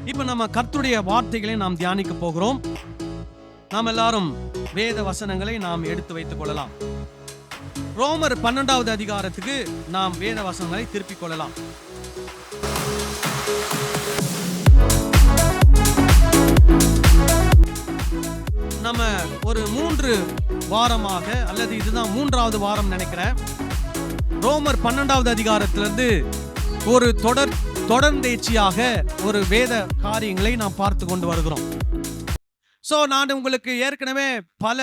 இப்ப நம்ம கர்த்தருடைய வார்த்தைகளை நாம் தியானிக்க போகிறோம். நாம் எல்லாரும் வேத வசனங்களை நாம் எடுத்து வைத்துக் கொள்ளலாம். ரோமர் 12வது அதிகாரத்துக்கு நாம் வேத வசனங்களை திருப்பிக் கொள்ளலாம். நம்ம ஒரு 3 வாரமாக, அல்லது இதுதான் 3வது வாரம் நினைக்கிறேன், ரோமர் 12வது அதிகாரத்திலிருந்து ஒரு தொடர்ந்தேச்சியாக ஒரு வேத காரியங்களை நாம் பார்த்து கொண்டு வருகிறோம். நான் உங்களுக்கு ஏற்கனவே பல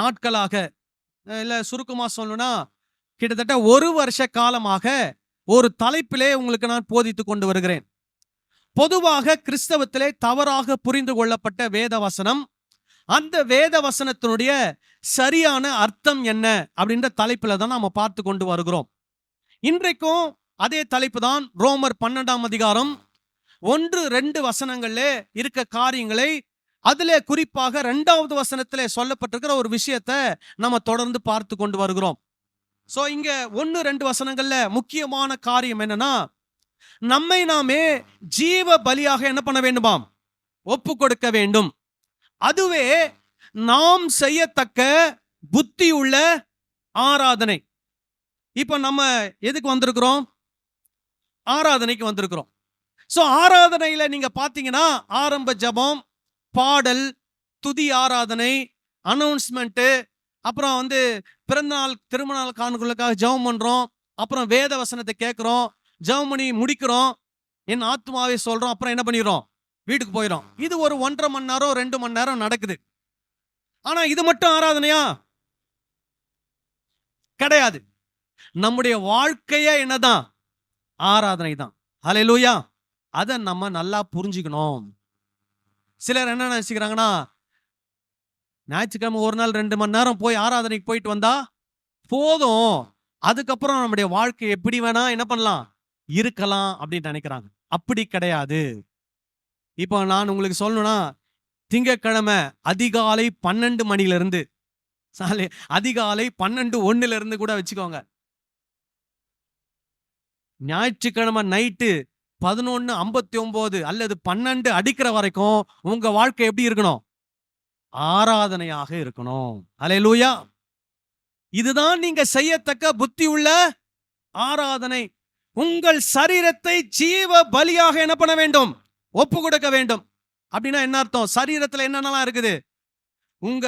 நாட்களாக, இல்லை சுருக்கமாக சொல்லணும்னா கிட்டத்தட்ட 1 வருஷ காலமாக ஒரு தலைப்பிலே உங்களுக்கு நான் போதித்து கொண்டு வருகிறேன். பொதுவாக கிறிஸ்தவத்திலே தவறாக புரிந்து கொள்ளப்பட்ட வேத வசனம், அந்த வேத வசனத்தினுடைய சரியான அர்த்தம் என்ன அப்படின்ற தலைப்பில் தான் நாம் பார்த்து கொண்டு வருகிறோம். இன்றைக்கும் அதே தலைப்பு தான். ரோமர் 12ஆம் அதிகாரம் 1-2 வசனங்களிலே இருக்க காரியங்களை, அதிலே குறிப்பாக 2வது வசனத்திலே சொல்லப்பட்டிருக்கிற ஒரு விஷயத்தை நம்ம தொடர்ந்து பார்த்து கொண்டு வருகிறோம். இங்க 1-2 வசனங்கள்ல முக்கியமான காரியம் என்னன்னா, நம்மை நாமே ஜீவ பலியாக என்ன பண்ண வேண்டுமாம்? ஒப்பு கொடுக்க வேண்டும். அதுவே நாம் செய்யத்தக்க புத்தி உள்ள ஆராதனை. இப்ப நம்ம எதுக்கு வந்திருக்கிறோம்? ஆராதனைக்கு வந்திருக்கிறோம். ஆராதனையில நீங்க பாத்தீங்கன்னா, ஆரம்ப ஜபம், பாடல், துதி ஆராதனை, அனௌன்ஸ்மெண்ட், அப்புறம் பிறந்தநாள் திருமணநாள் காணுகளுக்காக ஜெபம் பண்றோம், அப்புறம் வேத வசனத்தை கேட்கிறோம், ஜெபம் பண்ணி முடிக்கிறோம், என் ஆத்மாவே சொல்றோம், அப்புறம் என்ன பண்ணிடுறோம்? வீட்டுக்கு போயிடும். இது ஒரு 1.5 மணி நேரம் 2 மணி நேரம் நடக்குது. ஆனா இது மட்டும் ஆராதனையா? கிடையாது. நம்முடைய வாழ்க்கையே என்னதான்? ஆராதனை தான். ஹல்லேலூயா. அதை நம்ம நல்லா புரிஞ்சுக்கணும். சிலர் என்ன நினைச்சுக்கிறாங்கன்னா, ஞாயிற்றுக்கிழமை ஒரு நாள் 2 மணி நேரம் போய் ஆராதனைக்கு போயிட்டு வந்தா போதும், அதுக்கப்புறம் நம்முடைய வாழ்க்கை எப்படி வேணா என்ன பண்ணலாம், இருக்கலாம் அப்படின்னு நினைக்கிறாங்க. அப்படி கிடையாது. இப்போ நான் உங்களுக்கு சொல்லணும்னா, திங்கட்கிழமை அதிகாலை 12 மணிலிருந்து அதிகாலை 12:01 கூட வச்சுக்கோங்க, ஞாயிற்றுக்கிழமை நைட்டு 11:59 அல்லது 12 அடிக்கிற வரைக்கும் உங்க வாழ்க்கை எப்படி இருக்கணும்? ஆராதனையாக இருக்கணும். ஹல்லேலூயா. இதுதான் நீங்க செய்யத்தக்க புத்தி உள்ள ஆராதனை. உங்கள் சரீரத்தை ஜீவ பலியாக என்ன பண்ண வேண்டும்? ஒப்பு கொடுக்க வேண்டும். அப்படின்னா என்ன அர்த்தம்? சரீரத்துல என்னென்னலாம் இருக்குது? உங்க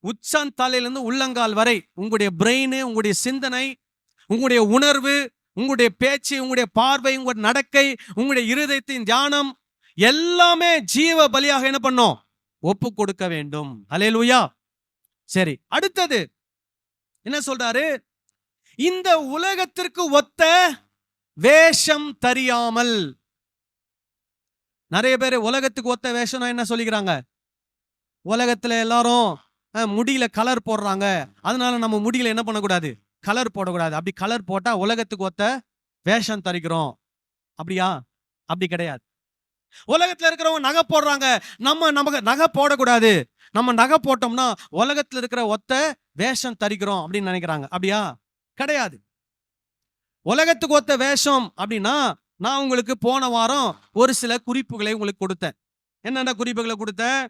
உச்சந்தலையிலிருந்து உள்ளங்கால் வரை உங்களுடைய பிரெயின், உங்களுடைய சிந்தனை, உங்களுடைய உணர்வு, உங்களுடைய பேச்சு, உங்களுடைய பார்வை, உங்களுடைய நடக்கை, உங்களுடைய இருதயத்தின் தியானம் எல்லாமே ஜீவ பலியாக என்ன பண்ணும்? ஒப்பு கொடுக்க வேண்டும். ஹல்லேலூயா. சரி, அடுத்தது என்ன சொல்றாரு? இந்த உலகத்திற்கு ஒத்த வேஷம் தெரியாமல். நிறைய பேர் உலகத்துக்கு ஒத்த வேஷம் என்ன சொல்லிக்கிறாங்க? உலகத்துல எல்லாரும் முடியில கலர் போடுறாங்க, அதனால நம்ம முடியில என்ன பண்ணக்கூடாது? கலர் போடக்கூடாது. அப்படி கலர் போட்டா உலகத்துக்கு ஒத்த வேஷம் தரிக்கிறோம். அப்படியா? அப்படி கிடையாது. உலகத்துல இருக்கிறவங்க நகை போடுறாங்க, நமக்கு நகை போடக்கூடாது, நம்ம நகை போட்டோம்னா உலகத்துல இருக்கிற ஒத்த வேஷம் தரிக்கிறோம் அப்படின்னு நினைக்கிறாங்க. அப்படியா? கிடையாது. உலகத்துக்கு ஒத்த வேஷம் அப்படின்னா, நான் உங்களுக்கு போன வாரம் ஒரு சில குறிப்புகளை உங்களுக்கு கொடுத்தேன். என்னென்ன குறிப்புகளை கொடுத்தேன்?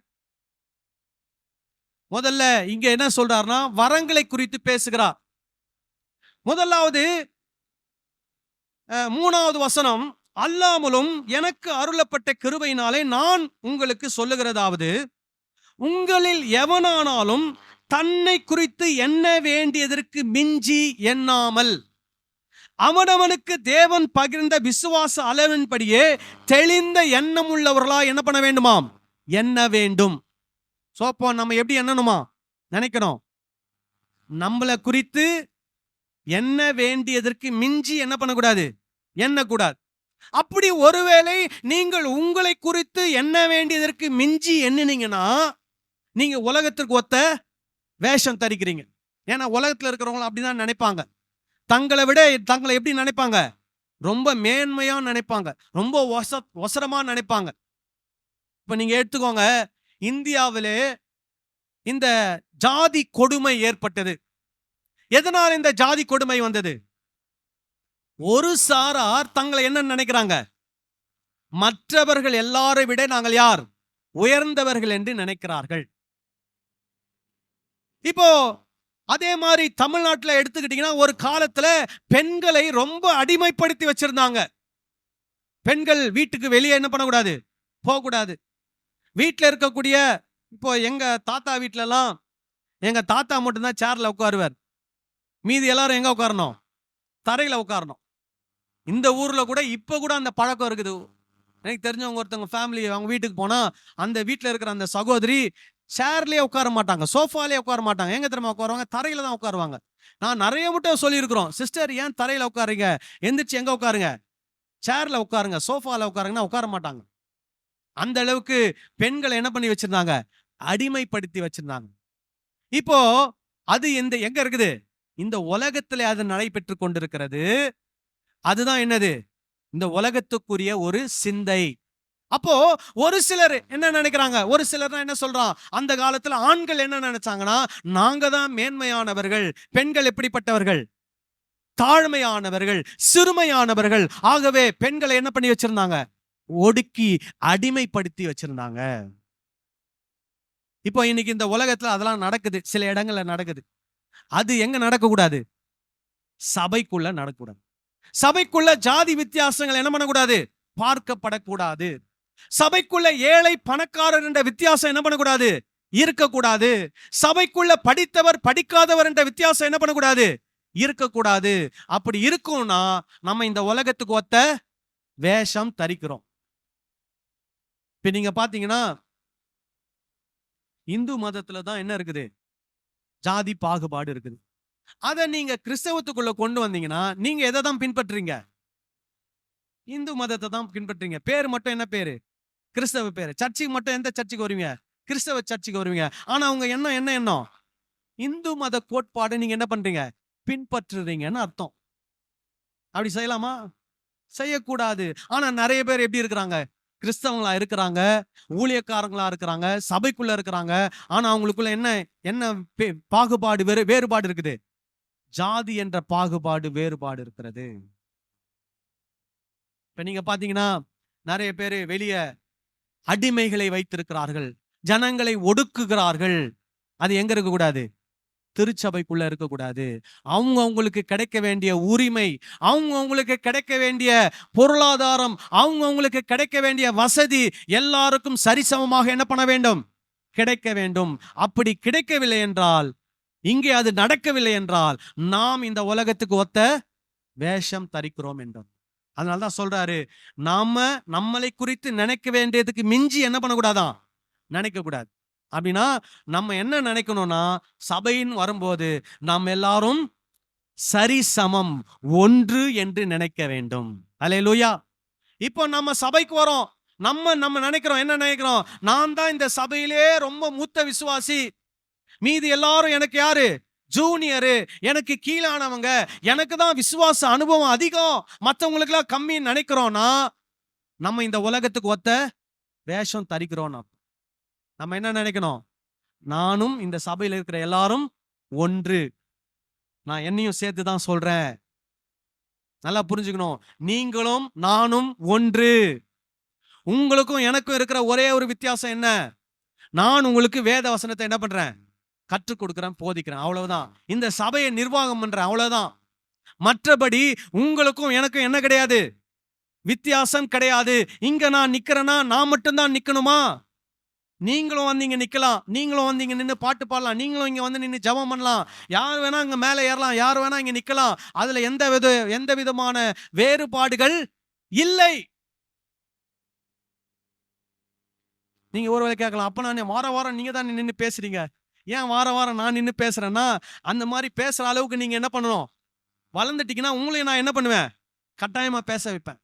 முதல்ல இங்க என்ன சொல்றாருன்னா, வரங்களை குறித்து பேசுகிறார். முதலாவது 3வது வசனம், அல்லாமலும் எனக்கு அருளப்பட்ட கிருபையினாலே நான் உங்களுக்கு சொல்லுகிறதாவது, உங்களில் எவனானாலும் தன்னை குறித்து எண்ண வேண்டியதற்கு மிஞ்சி எண்ணாமல் அவனவனுக்கு தேவன் பகிர்ந்த விசுவாச அளவின்படியே தெளிந்த எண்ணம் உள்ளவர்களா என்ன பண்ண வேண்டுமாம்? எண்ண வேண்டும். அப்போ நம்ம எப்படி எண்ணணுமா? நினைக்கணும். நம்மளை குறித்து எண்ண வேண்டியதற்கு மிஞ்சி என்ன பண்ணக்கூடாது? எண்ணக்கூடாது. அப்படி ஒருவேளை நீங்கள் உங்களை குறித்து எண்ண வேண்டியதற்கு மிஞ்சி எண்ணினீங்கன்னா, நீங்க உலகத்திற்கு ஒத்த வேஷம் தரிக்கிறீங்க. ஏன்னா உலகத்துல இருக்கிறவங்க அப்படிதான் நினைப்பாங்க. தங்களை விட தங்களை எப்படி நினைப்பாங்க? ரொம்ப மேன்மையா நினைப்பாங்க, ரொம்ப ஒசரமா நினைப்பாங்க. இப்ப நீங்க எடுத்துக்கோங்க, இந்தியாவிலே இந்த ஜாதி கொடுமை ஏற்பட்டது. எதனால் இந்த ஜாதி கொடுமை வந்தது? ஒரு சாரார் தங்களை என்ன நினைக்கிறாங்க? மற்றவர்கள் எல்லாரை விட நாங்கள் யார்? உயர்ந்தவர்கள் என்று நினைக்கிறார்கள். இப்போ அதே மாதிரி தமிழ்நாட்டில் எடுத்துக்கிட்டீங்கன்னா ஒரு காலத்துல பெண்களை ரொம்ப அடிமைப்படுத்தி வச்சிருந்தாங்க. பெண்கள் வீட்டுக்கு வெளியே என்ன பண்ணக்கூடாது? போகக்கூடாது. வீட்டில் இருக்கக்கூடிய இப்போ எங்க தாத்தா வீட்டிலலாம் எங்க தாத்தா மட்டும்தான் சேர்ல உட்காருவார். மீதி எல்லாரும் எங்க உட்காரணும்? தரையில உட்காரணும். இந்த ஊர்ல கூட இப்ப கூட அந்த பழக்கம் இருக்குது. எனக்கு தெரிஞ்சவங்க ஒருத்தவங்க ஃபேமிலி அவங்க வீட்டுக்கு போனா அந்த வீட்டில் இருக்கிற அந்த சகோதரி சேர்லயே உட்கார மாட்டாங்க, சோஃபாலே உட்கார மாட்டாங்க. எங்க தெரியுமா உட்காருவாங்க? தரையில தான் உட்காருவாங்க. நான் நிறைய மட்டும் சொல்லியிருக்கிறோம், சிஸ்டர் ஏன் தரையில உட்காருங்க, எந்திரிச்சு எங்க உட்காருங்க? சேர்ல உட்காருங்க, சோஃபால உட்காருங்கன்னா உட்கார மாட்டாங்க. அந்த அளவுக்கு பெண்களை என்ன பண்ணி வச்சிருந்தாங்க? அடிமைப்படுத்தி வச்சிருந்தாங்க. இப்போ அது எங்க இருக்குது? இந்த உலகத்துல அது நடைபெற்று கொண்டிருக்கிறது. அதுதான் என்னது? இந்த உலகத்துக்குரிய ஒரு சிந்தை. அப்போ ஒரு சிலர் என்ன நினைக்கிறாங்க? ஒரு சிலர் என்ன சொல்றான்? அந்த காலத்துல ஆண்கள் என்ன நினைச்சாங்கன்னா, நாங்க தான் மேன்மையானவர்கள், பெண்கள் எப்படிப்பட்டவர்கள்? தாழ்மையானவர்கள், சிறுமையானவர்கள். ஆகவே பெண்களை என்ன பண்ணி வச்சிருந்தாங்க? ஒடுக்கி அடிமைப்படுத்தி வச்சிருந்தாங்க. இப்போ இன்னைக்கு இந்த உலகத்துல அதெல்லாம் நடக்குது, சில இடங்கள்ல நடக்குது. அது எங்க நடக்கக்கூடாது? சபைக்குள்ள நடக்கக்கூடாது. சபைக்குள்ள ஜாதி வித்தியாசங்கள் என்ன பண்ணக்கூடாது? பார்க்கப்படக்கூடாது. சபைக்குள்ள ஏழை பணக்காரர் என்ற வித்தியாசம் என்ன பண்ணக்கூடாது? இருக்கக்கூடாது. சபைக்குள்ள படித்தவர் படிக்காதவர் என்ற வித்தியாசம் என்ன பண்ணக்கூடாது? இருக்கக்கூடாது. அப்படி இருக்கும்னா நம்ம இந்த உலகத்துக்கு ஒத்த வேஷம் தரிக்கிறோம். இப்ப நீங்க பாத்தீங்கன்னா இந்து மதத்துல தான் என்ன இருக்குது? ஜாதி பாகுபாடு இருக்குது. அதை நீங்க கிறிஸ்தவத்துக்குள்ள கொண்டு வந்தீங்கன்னா நீங்க எதை தான் பின்பற்றுறீங்க? இந்து மதத்தை தான் பின்பற்றுறீங்க. பேர் மட்டும் என்ன பேரு? கிறிஸ்தவ பேரு. சர்ச்சுக்கு மட்டும் எந்த சர்ச்சுக்கு வருவீங்க? கிறிஸ்தவ சர்ச்சுக்கு வருவீங்க. ஆனா உங்க எண்ணம் என்ன எண்ணம்? இந்து மத கோட்பாடு நீங்க என்ன பண்றீங்க? பின்பற்றுறீங்கன்னு அர்த்தம். அப்படி செய்யலாமா? செய்யக்கூடாது. ஆனா நிறைய பேர் எப்படி இருக்கிறாங்க? கிறிஸ்தவங்களா இருக்கிறாங்க, ஊழியக்காரங்களா இருக்கிறாங்க, சபைக்குள்ள இருக்கிறாங்க. ஆனா அவங்களுக்குள்ள என்ன என்ன பாகுபாடு, வேறுபாடு இருக்குது? ஜாதி என்ற பாகுபாடு, வேறுபாடு இருக்கிறது. இப்ப நீங்க பாத்தீங்கன்னா நிறைய பேர் வெளியே அடிமைகளை வைத்திருக்கிறார்கள், ஜனங்களை ஒடுக்குகிறார்கள். அது எங்க இருக்கக்கூடாது? திருச்சபைக்குள்ள இருக்கக்கூடாது. அவங்களுக்கு கிடைக்க வேண்டிய உரிமை, அவங்களுக்கு கிடைக்க வேண்டிய பொருளாதாரம், அவங்களுக்கு கிடைக்க வேண்டிய வசதி எல்லாருக்கும் சரிசமமாக என்ன பண்ண வேண்டும்? கிடைக்க வேண்டும். அப்படி கிடைக்கவில்லை என்றால், இங்கே அது நடக்கவில்லை என்றால் நாம் இந்த உலகத்துக்கு ஒத்த வேஷம் தரிக்கிறோம் என்றோம். அதனாலதான் சொல்றாரு, நாம நம்மளை குறித்து நினைக்க வேண்டியதுக்கு மிஞ்சி என்ன பண்ணக்கூடாதான்? நினைக்க கூடாது. அப்படின்னா நம்ம என்ன நினைக்கணும்னா, சபையின் வரும்போது நாம் எல்லாரும் சரிசமம், ஒன்று என்று நினைக்க வேண்டும். அல்லேலூயா. இப்போ நம்ம சபைக்கு வரோம், நம்ம நினைக்கிறோம், என்ன நினைக்கிறோம்? நான் தான் இந்த சபையிலே ரொம்ப மூத்த விசுவாசி, மீதி எல்லாரும் எனக்கு யாரு? ஜூனியரு, எனக்கு கீழானவங்க, எனக்கு தான் விசுவாச அனுபவம் அதிகம், மற்றவங்களுக்கு எல்லாம் கம்மின்னு நினைக்கிறோம்னா நம்ம இந்த உலகத்துக்கு ஒத்த வேஷம் தரிக்கிறோம். நம்ம என்ன நினைக்கணும்? நானும் இந்த சபையில் இருக்கிற எல்லாரும் ஒன்று. நான் என்னையும் சேர்த்து தான் சொல்றேன், நல்லா புரிஞ்சுக்கணும். நீங்களும் நானும் ஒன்று. உங்களுக்கும் எனக்கும் இருக்கிற ஒரே ஒரு வித்தியாசம் என்ன? நான் உங்களுக்கு வேத வசனத்தை என்ன பண்றேன்? கற்றுக் கொடுக்கிறேன், போதிக்கிறேன், அவ்வளவுதான். இந்த சபையை நிர்வாகம் பண்றேன், அவ்வளவுதான். மற்றபடி உங்களுக்கும் எனக்கும் என்ன கிடையாது? வித்தியாசம் கிடையாது. இங்க நான் நிக்கிறேன்னா நான் மட்டும்தான் நிக்கணுமா? நீங்களும் வந்து இங்க நிக்கலாம், நீங்களும் வந்து இங்க நின்று பாட்டு பாடலாம், நீங்களும் இங்க வந்து நின்று ஜெபம் பண்ணலாம், யார் வேணா இங்க மேலே ஏறலாம், யார் வேணா இங்க நிக்கலாம். அதுல எந்த விதமான வேறுபாடுகள் இல்லை. நீங்க ஒருவேளை கேட்கலாம், அப்ப நான் வார வாரம் நீங்க தான் நின்று பேசுறீங்க, ஏன் வார வாரம் நான் நின்று பேசுறேன்னா, அந்த மாதிரி பேசுற அளவுக்கு நீங்க என்ன பண்ணணும்? வளர்ந்துட்டீங்கன்னா உங்களையும் நான் என்ன பண்ணுவேன்? கட்டாயமா பேச வைப்பேன்.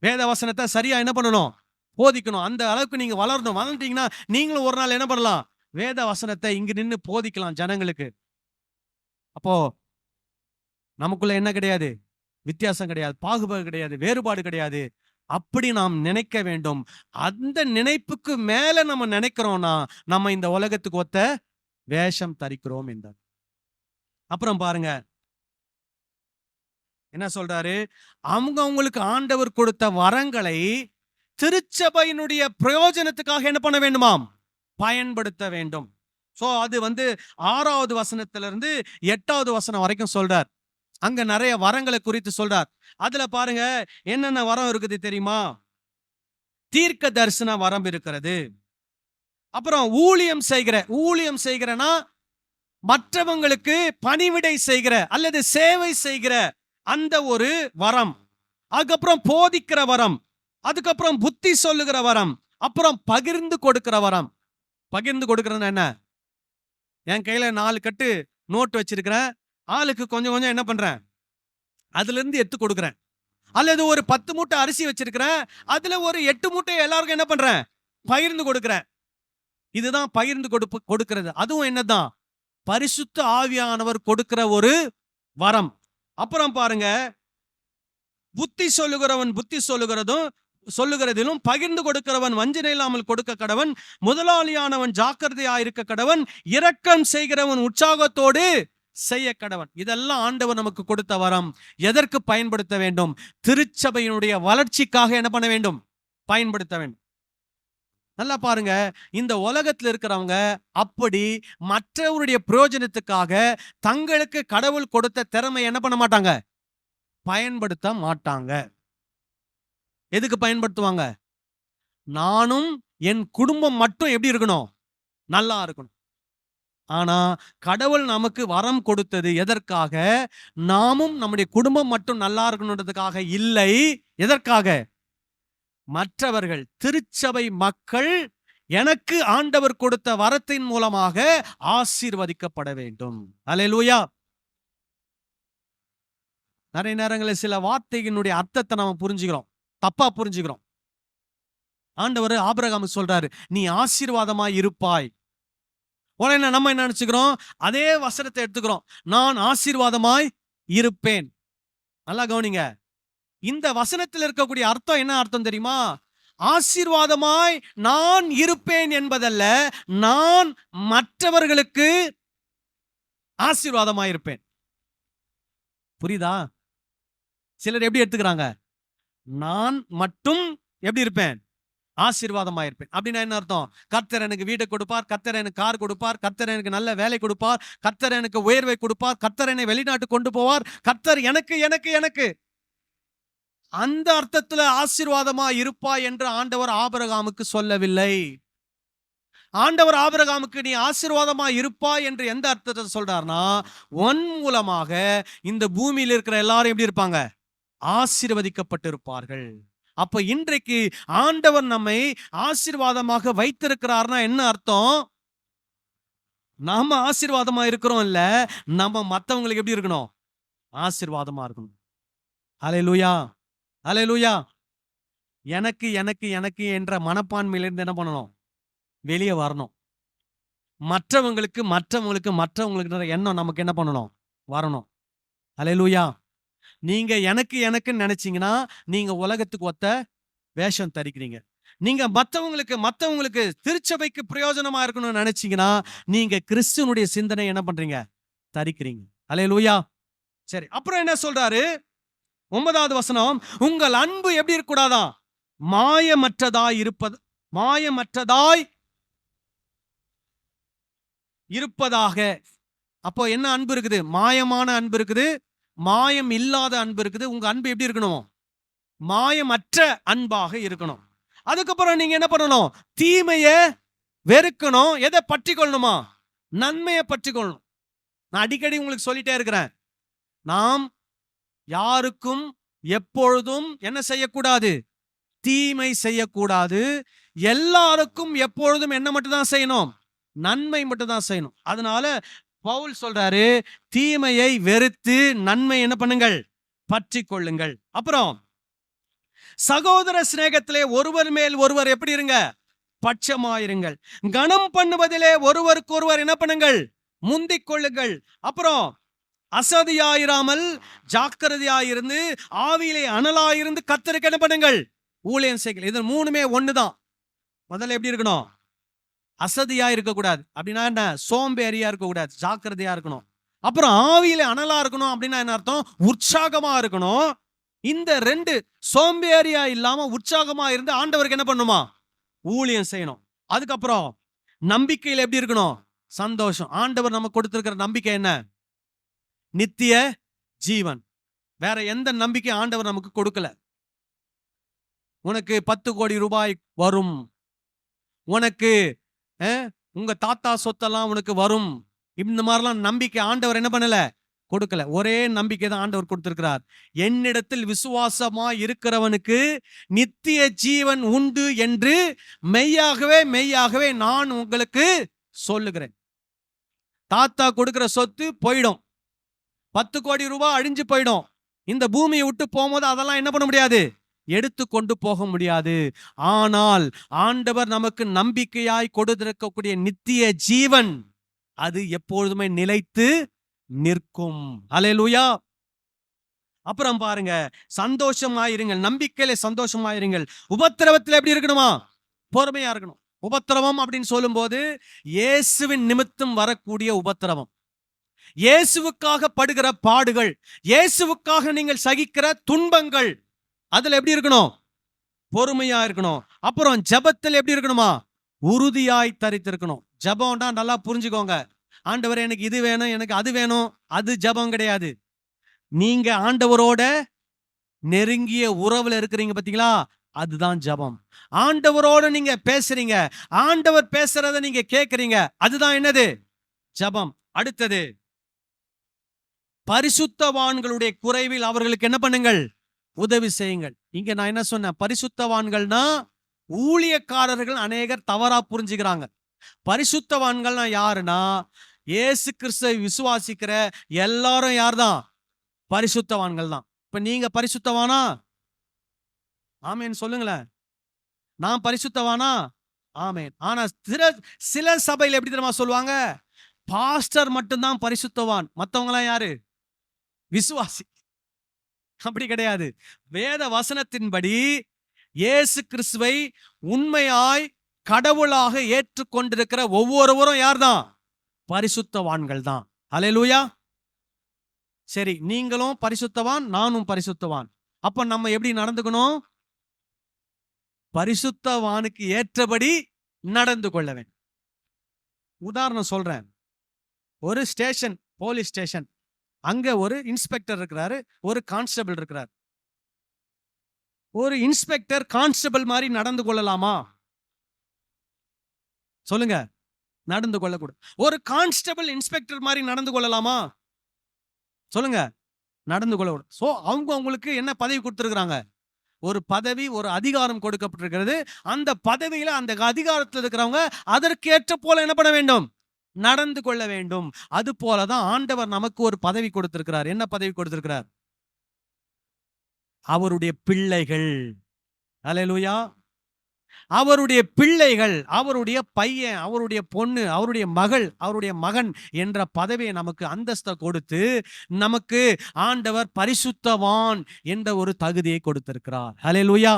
வேத வசனத்தை சரியா என்ன பண்ணணும்? போதிக்கணும். அந்த அளவுக்கு நீங்க வளரணும். வளர்ந்துட்டீங்கன்னா நீங்களும் ஒரு நாள் என்ன பண்ணலாம்? வேத வசனத்தை இங்க நின்று போதிக்கலாம் ஜனங்களுக்கு. அப்போ நமக்குள்ள என்ன கிடையாது? வித்தியாசம் கிடையாது, பாகுபாடு கிடையாது, வேறுபாடு கிடையாது. அப்படி நாம் நினைக்க வேண்டும். அந்த நினைப்புக்கு மேல நம்ம நினைக்கிறோம்னா நம்ம இந்த உலகத்துக்கு ஒத்த வேஷம் தரிக்கிறோம் என்றார். அப்புறம் பாருங்க என்ன சொல்றாரு? அவங்களுக்கு ஆண்டவர் கொடுத்த வரங்களை திருச்சபையினுடைய பிரயோஜனத்துக்காக என்ன பண்ண வேண்டுமாம்? பயன்படுத்த வேண்டும். சோ அது 6வது வசனத்திலிருந்து 8வது வசனம் வரைக்கும் சொல்றார். அங்க நிறைய வரங்களை குறித்து சொல்றார். அதுல பாருங்க என்னென்ன வரம் இருக்குது தெரியுமா? தீர்க்க தரிசன வரம் இருக்கிறது. அப்புறம் ஊழியம் செய்கிறனா மற்றவங்களுக்கு பணிவிடை செய்கிற அல்லது சேவை செய்கிற அந்த ஒரு வரம். அதுக்கப்புறம் போதிக்கிற வரம், அதுக்கப்புறம் புத்தி சொல்லுகிற வரம், அப்புறம் பகிர்ந்து கொடுக்கிற வரம். பகிர்ந்து கொடுக்கறது என்ன? என் கையில 4 கட்டு நோட்டு வச்சிருக்கிறேன், ஆளுக்கு கொஞ்சம் கொஞ்சம் என்ன பண்றேன், அதுல இருந்து எடுத்து கொடுக்குறேன். அல்லது ஒரு 10 மூட்டை அரிசி வச்சிருக்கிறேன், அதுல ஒரு 8 மூட்டை எல்லாருக்கும் என்ன பண்றேன், பகிர்ந்து கொடுக்கிறேன். இதுதான் பகிர்ந்து கொடுக்கிறது. அதுவும் என்னதான்? பரிசுத்த ஆவியானவர் கொடுக்கிற ஒரு வரம். அப்புறம் பாருங்க, புத்தி சொல்லுகிறவன் புத்தி சொல்லுகிறதிலும் பகிர்ந்து கொடுக்கிறவன் வஞ்சனை இல்லாமல் கொடுக்க கடவன், முதலாளியானவன் ஜாக்கிரதையாயிருக்க கடவன், இரக்கம் செய்கிறவன் உற்சாகத்தோடு செய்ய கடவன். இதெல்லாம் ஆண்டவர் நமக்கு கொடுத்த வரம். எதற்கு பயன்படுத்த வேண்டும்? திருச்சபையினுடைய வளர்ச்சிக்காக என்ன பண்ண வேண்டும்? பயன்படுத்த வேண்டும். நல்லா பாருங்க, இந்த உலகத்தில் இருக்கிறவங்க அப்படி மற்றவருடைய பிரயோஜனத்துக்காக தங்களுக்கு கடவுள் கொடுத்த திறமை என்ன பண்ண மாட்டாங்க? பயன்படுத்த மாட்டாங்க. எதுக்கு பயன்படுத்துவாங்க? நானும் என் குடும்பம் மட்டும் எப்படி இருக்கணும்? நல்லா இருக்கணும். ஆனா கடவுள் நமக்கு வரம் கொடுத்தது எதற்காக? நாமும் நம்முடைய குடும்பம் மட்டும் நல்லா இருக்கணுன்றதுக்காக இல்லை. எதற்காக? மற்றவர்கள், திருச்சபை மக்கள் எனக்கு ஆண்டவர் கொடுத்த வரத்தின் மூலமாக ஆசீர்வதிக்கப்பட வேண்டும். அல்லேலூயா. நிறைய நேரங்களில் சில வார்த்தைகளுடைய அர்த்தத்தை நாம புரிஞ்சுக்கிறோம், தப்பா புரிஞ்சுக்கிறோம். ஆண்டவர் ஆபிரகாம் சொல்றாரு, நீ ஆசீர்வாதமாய் இருப்பாய். உடனே நம்ம என்ன நினைச்சுக்கிறோம்? அதே வசனத்தை எடுத்துக்கிறோம், நான் ஆசீர்வாதமாய் இருப்பேன். நல்லா கவனிங்க, இந்த வசனத்தில் இருக்கக்கூடிய அர்த்தம் என்ன அர்த்தம் தெரியுமா? ஆசீர்வாதமாய் நான் இருப்பேன் என்பதல்ல, நான் மற்றவர்களுக்கு ஆசீர்வாதமாய் இருப்பேன். புரியுதா? சிலர் எப்படி எடுத்துக்கிறாங்க, நான் மட்டும் எப்படி இருப்பேன்? ஆசீர்வாதமாயிருப்பேன். அப்படின்னா என்ன அர்த்தம்? கர்த்தர் எனக்கு வீட்டை கொடுப்பார், கர்த்தர் எனக்கு கார் கொடுப்பார், கர்த்தர் எனக்கு நல்ல வேலை கொடுப்பார், கர்த்தர் எனக்கு உயர்வை கொடுப்பார், கர்த்தர் என்னை வெளிநாட்டு கொண்டு போவார், கர்த்தர் எனக்கு எனக்கு எனக்கு அந்த அர்த்தத்துல ஆசீர்வாதமா இருப்பாய் என்று ஆண்டவர் ஆபிரகாமுக்கு சொல்லவில்லை. ஆண்டவர் ஆபிரகாமுக்கு நீ ஆசீர்வாதமா இருப்பாய் என்று எந்த அர்த்தத்தை சொல்றார்னா, உன் மூலமாக இந்த பூமியில் இருக்கிற எல்லாரும் எப்படி இருப்பாங்க? ஆசீர்வதிக்கப்பட்டிருப்பார்கள். அப்ப இன்றைக்கு ஆண்டவர் நம்மை ஆசீர்வாதமாக வைத்திருக்கிறார்னா என்ன அர்த்தம்? நாம ஆசீர்வாதமா இருக்கிறோம் இல்ல, நம்ம மற்றவங்களுக்கு எப்படி இருக்கணும்? ஆசீர்வாதமா இருக்கணும். அல்லேலூயா, அல்லேலூயா. எனக்கு எனக்கு எனக்கு என்ற மனப்பான்மையிலிருந்து என்ன பண்ணணும்? வெளியே வரணும். மற்றவங்களுக்கு மற்றவங்களுக்கு மற்றவங்களுக்கு எண்ணம் நமக்கு என்ன பண்ணணும்? வரணும். அல்லேலூயா. நீங்க எனக்கு எனக்குன்னு நினைச்சீங்கன்னா நீங்க உலகத்துக்கு ஒத்த வேஷம் தரிக்கிறீங்க. நீங்க மற்றவங்களுக்கு திருச்சபைக்கு பிரயோஜனமா இருக்கணும்னு நினைச்சீங்கன்னா நீங்க கிறிஸ்துவனுடைய சிந்தனை என்ன பண்றீங்க? தரிக்கிறீங்க. அல்லேலூயா. சரி, அப்புறம் என்ன சொல்றாரு? 9வது வசனம், உங்கள் அன்பு எப்படி இருக்கக்கூடாதா? மாயமற்றதாய் இருப்பதாக. அப்போ என்ன அன்பு இருக்குது? மாயமான அன்பு இருக்குது, மாயம் இல்லாத அன்பு இருக்குது. உங்க அன்பு எப்படி இருக்கணும்? மாயமற்ற அன்பாக இருக்கணும். அதுக்கப்புறம் நீங்க என்ன பண்ணணும்? தீமையை வெறுக்கணும். எதை பற்றி கொள்ளணுமா? நன்மையை பற்றி கொள்ளணும். நான் அடிக்கடி உங்களுக்கு சொல்லிட்டே இருக்கிறேன், நாம் யாருக்கும் எப்பொழுதும் என்ன செய்யக்கூடாது? தீமை செய்யக்கூடாது. எல்லாருக்கும் எப்பொழுதும் என்ன மட்டும் தான் செய்யணும்? நன்மை மட்டும் தான் செய்யணும். அதனால பவுல் சொல்றாரு, தீமையை வெறுத்து நன்மை என்ன பண்ணுங்கள்? பற்றி கொள்ளுங்கள். அப்புறம் சகோதர சிநேகத்திலே ஒருவர் மேல் ஒருவர் எப்படி இருங்க? பட்சமாயிருங்கள். கனம் பண்ணுவதிலே ஒருவருக்கு ஒருவர் என்ன பண்ணுங்கள்? முந்திக் கொள்ளுங்கள். அப்புறம் அசதியாயிராமல் ஜாக்கிரதையாயிருந்து ஆவியிலே அனலாயிருந்து கர்த்தருக்கு என்ன பண்ணுங்கள்? ஊழியம் செய்யுங்கள். இது மூணுமே ஒண்ணுதான். முதல்ல எப்படி இருக்கணும்? அசதியா இருக்கக்கூடாது. அப்படின்னா என்ன? சோம்பேறியா இருக்கக்கூடாது, ஜாக்கிரதையா இருக்கணும். அப்புறம் ஆவியில அனலா இருக்கணும். அப்படின்னா என்ன அர்த்தம்? உற்சாகமா இருக்கணும். இந்த ரெண்டு, சோம்பேறியா இல்லாம உற்சாகமா இருந்து ஆண்டவருக்கு என்ன பண்ணுமா? ஊழியம் செய்யணும். அதுக்கப்புறம் நம்பிக்கையில் எப்படி இருக்கணும்? சந்தோஷம். ஆண்டவர் நமக்கு கொடுத்திருக்கிற நம்பிக்கை என்ன? நித்திய ஜீவன். வேற எந்த நம்பிக்கை ஆண்டவர் நமக்கு கொடுக்கல. உனக்கு 10 கோடி ரூபாய் வரும், உனக்கு உங்க தாத்தா சொத்தெல்லாம் உனக்கு வரும், இந்த மாதிரிலாம் நம்பிக்கை ஆண்டவர் என்ன பண்ணல? கொடுக்கல. ஒரே நம்பிக்கை தான் ஆண்டவர் கொடுத்திருக்கிறார். என்னிடத்தில் விசுவாசமா இருக்கிறவனுக்கு நித்திய ஜீவன் உண்டு என்று மெய்யாகவே மெய்யாகவே நான் உங்களுக்கு சொல்லுகிறேன். தாத்தா கொடுக்கிற சொத்து போயிடும், 10 கோடி ரூபாய் அழிஞ்சு போயிடும். இந்த பூமியை விட்டு போகும்போது அதெல்லாம் என்ன பண்ண முடியாது? எடுத்து கொண்டு போக முடியாது. ஆனால் ஆண்டவர் நமக்கு நம்பிக்கையாய் கொடுத்திருக்கக்கூடிய நித்திய ஜீவன் அது எப்பொழுதுமே நிலைத்து நிற்கும். அல்லேலூயா. அப்புறம் பாருங்க, சந்தோஷமாயிருங்கள், நம்பிக்கையில சந்தோஷமாயிருங்கள். உபத்திரவத்தில் எப்படி இருக்கணுமா? பொறுமையா இருக்கணும். உபத்திரவம் அப்படின்னு சொல்லும் போது இயேசுவின் நிமித்தம் வரக்கூடிய உபத்திரவம், இயேசுவுக்காக படுகிற பாடுகள், இயேசுவுக்காக நீங்கள் சகிக்கிற துன்பங்கள், அதுல எப்படி இருக்கணும்? பொறுமையா இருக்கணும். அப்புறம் ஜெபத்தில் எப்படி இருக்கணுமா? உறுதியாய் தரித்திருக்கணும். ஜெபம்னா நல்லா புரிஞ்சுக்கோங்க. ஆண்டவரே எனக்கு இது வேணும், எனக்கு அது வேணும், அது ஜெபம் கிடையாது. நீங்க ஆண்டவரோட நெருங்கிய உறவுல இருக்கிறீங்க பாத்தீங்களா, அதுதான் ஜெபம். ஆண்டவரோட நீங்க பேசுறீங்க, ஆண்டவர் பேசுறத நீங்க கேட்கறீங்க, அதுதான் என்னது? ஜெபம். அடுத்தது, பரிசுத்தவான்களுடைய குறைவில் அவர்களுக்கு என்ன பண்ணுங்கள்? உதவி செய்யுங்கள். இங்க நான் என்ன சொன்னேன்? பரிசுத்தவான்கள்னா ஊழியக்காரர்கள் அநேகர் தவறா புரிஞ்சுக்கிறாங்க. பரிசுத்தவான்கள்னா யாருன்னா, இயேசு கிறிஸ்துவை விசுவாசிக்கிற எல்லாரும் யார்தான்? பரிசுத்தவான்கள் தான். இப்ப நீங்க பரிசுத்தவானா? ஆமேன் சொல்லுங்களேன். நான் பரிசுத்தவானா? ஆமேன். ஆனா சில சபையில எப்படி தெரியுமா சொல்லுவாங்க? பாஸ்டர் மட்டும்தான் பரிசுத்தவான், மத்தவங்க எல்லாம் யாரு? விசுவாசி. அப்படி கிடையாது. வேத வசனத்தின்படி இயேசு கிறிஸ்துவை உண்மையாய் கடவுளாக ஏற்றுக்கொண்டிருக்கிற ஒவ்வொருவரும் யார்தான்? பரிசுத்தவான்கள் தான். அல்லேலூயா. சரி, நீங்களும் பரிசுத்தவான், நானும் பரிசுத்தவான். அப்ப நம்ம எப்படி நடந்துக்கணும்? பரிசுத்தவானுக்கு ஏற்றபடி நடந்து கொள்ள வேண்டும். உதாரணம் சொல்றேன். ஒரு ஸ்டேஷன், போலீஸ் ஸ்டேஷன், அங்க ஒரு இன்ஸ்பெக்டர் இருக்கிறாரு, ஒரு கான்ஸ்டபிள் இருக்கிறார். ஒரு இன்ஸ்பெக்டர் கான்ஸ்டபிள் மாதிரி நடந்து கொள்ளலாமா? சொல்லுங்க. நடந்து கொள்ளக்கூடாது. ஒரு கான்ஸ்டபிள் இன்ஸ்பெக்டர் மாதிரி நடந்து கொள்ளலாமா? சொல்லுங்க. நடந்து கொள்ளக்கூடாது. சோ அவங்களுக்கு என்ன பதவி கொடுத்திருக்கிறாங்க? ஒரு பதவி, ஒரு அதிகாரம் கொடுக்கப்பட்டிருக்கிறது. அந்த பதவியில, அந்த அதிகாரத்தில் இருக்கிறவங்க அதற்கேற்ற போல என்ன பண்ண வேண்டும்? நடந்து கொள்ள வேண்டும். அது போலதான் ஆண்டவர் நமக்கு ஒரு பதவி கொடுத்திருக்கிறார். என்ன பதவி கொடுத்திருக்கிறார்? அவருடைய பிள்ளைகள். அல்லேலூயா. அவருடைய பிள்ளைகள், அவருடைய பையன், அவருடைய பொண்ணு, அவருடைய மகள், அவருடைய மகன் என்ற பதவியை நமக்கு அந்தஸ்தை கொடுத்து நமக்கு ஆண்டவர் பரிசுத்தவான் என்ற ஒரு தகுதியை கொடுத்திருக்கிறார். அல்லேலூயா.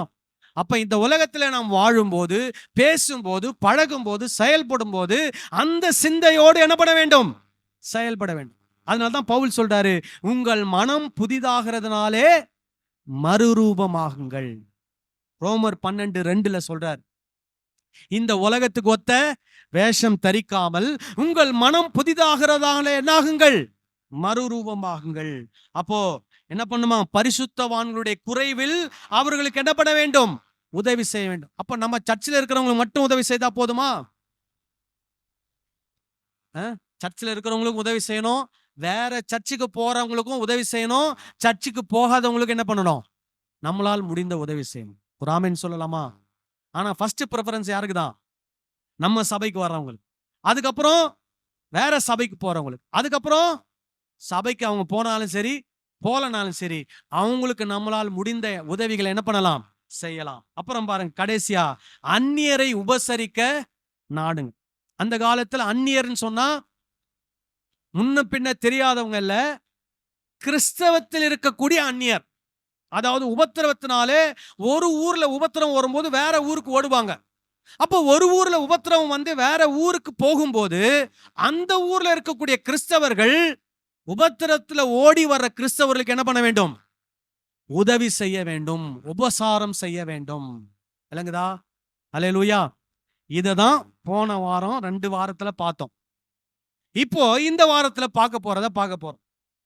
அப்ப இந்த உலகத்துல நாம் வாழும்போது, பேசும்போது, பழகும்போது, செயல்படும் போது அந்த சிந்தையோடு என்ன பண்ண வேண்டும்? செயல்பட வேண்டும். அதனால்தான் பவுல் சொல்றாரு, உங்கள் மனம் புதிதாகிறதுனாலே மறுரூபமாகுங்கள். ரோமர் 12:2 சொல்றார், இந்த உலகத்துக்கு ஒத்த வேஷம் தரிக்காமல் உங்கள் மனம் புதிதாகிறதால என்னாகுங்கள்? மறுரூபமாகுங்கள். அப்போ என்ன பண்ணுமா? பரிசுத்தவான்களுடைய குறைவில் அவர்களுக்கு என்ன பண்ண வேண்டும்? உதவி செய்ய வேண்டும். அப்ப நம்ம சர்ச்சில் இருக்கிறவங்களுக்கு மட்டும் உதவி செய்தா போதுமா? சர்ச்சில் இருக்கிறவங்களுக்கு உதவி செய்யணும், வேற சர்ச்சுக்கு போறவங்களுக்கும் உதவி செய்யணும், சர்ச்சுக்கு போகாதவங்களுக்கு என்ன பண்ணணும்? நம்மளால் முடிந்த உதவி செய்யணும். ஒரு ஆமென் சொல்லலாமா? ஆனா ஃபர்ஸ்ட் ப்ரிஃபரன்ஸ் யாருக்கு தான்? நம்ம சபைக்கு வர்றவங்களுக்கு, அதுக்கப்புறம் வேற சபைக்கு போறவங்களுக்கு, அதுக்கப்புறம் சபைக்கு அவங்க போனாலும் சரி போலனாலும் சரி அவங்களுக்கு நம்மளால் முடிந்த உதவிகளை என்ன பண்ணலாம்? செய்யலாம். அப்புறம் பாருங்க, கடைசியா அந்நியரை உபசரிக்க நாடுங்க. அந்த காலத்துல அந்நியர்னு சொன்னா முன்ன பின்ன தெரியாதவங்க இல்ல, கிறிஸ்தவத்தில் இருக்கக்கூடிய அந்நியர். அதாவது உபத்திரவத்தினாலே ஒரு ஊர்ல உபத்திரவம் வரும்போது வேற ஊருக்கு ஓடுவாங்க. அப்போ ஒரு ஊர்ல உபத்திரவம் வந்து வேற ஊருக்கு போகும்போது அந்த ஊர்ல இருக்கக்கூடிய கிறிஸ்தவர்கள் உபத்திரத்துல ஓடி வர்ற கிறிஸ்தவர்களுக்கு என்ன பண்ண வேண்டும்? உதவி செய்ய வேண்டும், உபசாரம் செய்ய வேண்டும். விளங்குதா? அல்லேலூயா. இததான் போன வாரம் 2 வாரத்துல பார்த்தோம். இப்போ இந்த வாரத்துல பார்க்க போறோம்.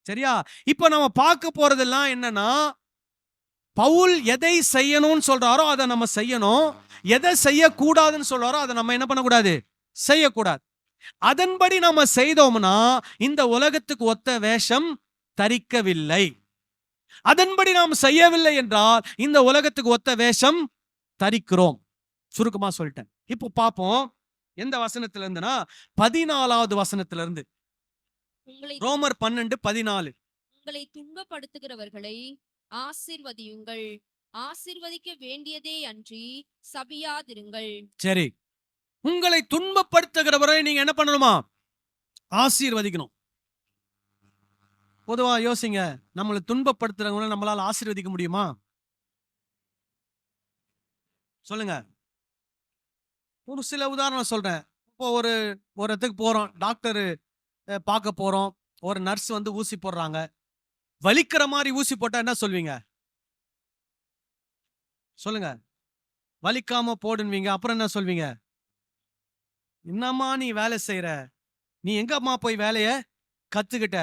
சரியா? இப்போ நம்ம பார்க்க போறதெல்லாம் என்னன்னா, பவுல் எதை செய்யணும்னு சொல்றாரோ அதை நம்ம செய்யணும். எதை செய்யக்கூடாதுன்னு சொல்றாரோ அதை நம்ம என்ன பண்ணக்கூடாது? செய்யக்கூடாது. அதன்படி நம்ம செய்தோம்னா இந்த உலகத்துக்கு ஒத்த வேஷம் தரிக்கவில்லை. அதன்படி நாம் செய்யவில்லை என்றால் இந்த உலகத்துக்கு ஒத்த வேஷம் தரிக்கிறோம். சுருக்கமா சொல்லிட்டேன். இப்போ பார்ப்போம் எந்த வசனத்துல இருந்துனா 14வது வசனத்துல இருந்து. ரோமர் 12:14. உங்களை துன்பப்படுத்துகிறவர்களை ஆசீர்வதியுங்கள், ஆசீர்வதிக்க வேண்டியதே அன்றி சபியாதிருங்கள். சரி, உங்களை துன்பப்படுத்துகிறவரை நீங்க என்ன பண்ணணுமா? ஆசீர்வதிக்கணும். பொதுவா யோசிங்க, நம்மளை துன்பப்படுத்துறவங்களை நம்மளால ஆசீர்வதிக்க முடியுமா? சொல்லுங்க. ஒரு சில உதாரணம் சொல்றேன். இப்போ ஒரு இடத்துக்கு போறோம், டாக்டர் பார்க்க போறோம். ஒரு நர்ஸ் வந்து ஊசி போடுறாங்க. வலிக்கிற மாதிரி ஊசி போட்டா என்ன சொல்வீங்க? சொல்லுங்க. வலிக்காம போடுவீங்க. அப்புறம் என்ன சொல்வீங்க? என்னம்மா நீ வேலை செய்யற? நீ எங்கம்மா போய் வேலைய கத்துக்கிட்ட?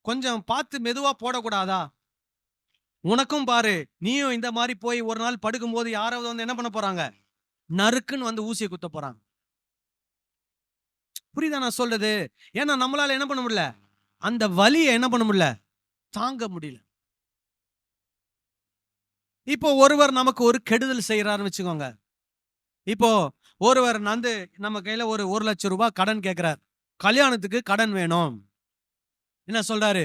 கொஞ்சம் பார்த்து மெதுவா போடக்கூடாதா? உனக்கும் பாரு, நீயும் இந்த மாதிரி போய் ஒரு நாள் படுக்கும் போது யாராவது வந்து என்ன பண்ண போறாங்க? நறுக்குன்னு வந்து ஊசியை குத்த போறாங்க. புரியுதா நான் சொல்றது? ஏன்னா நம்மளால என்ன பண்ண முடியல, அந்த வலியை என்ன பண்ண முடியல, தாங்க முடியல. இப்போ ஒருவர் நமக்கு ஒரு கெடுதல் செய்யறாருன்னு வச்சுக்கோங்க. இப்போ ஒருவர் வந்து நம்ம கையில ஒரு 1 லட்சம் ரூபாய் கடன் கேட்கிறார். கல்யாணத்துக்கு கடன் வேணும். என்ன சொல்றாரு?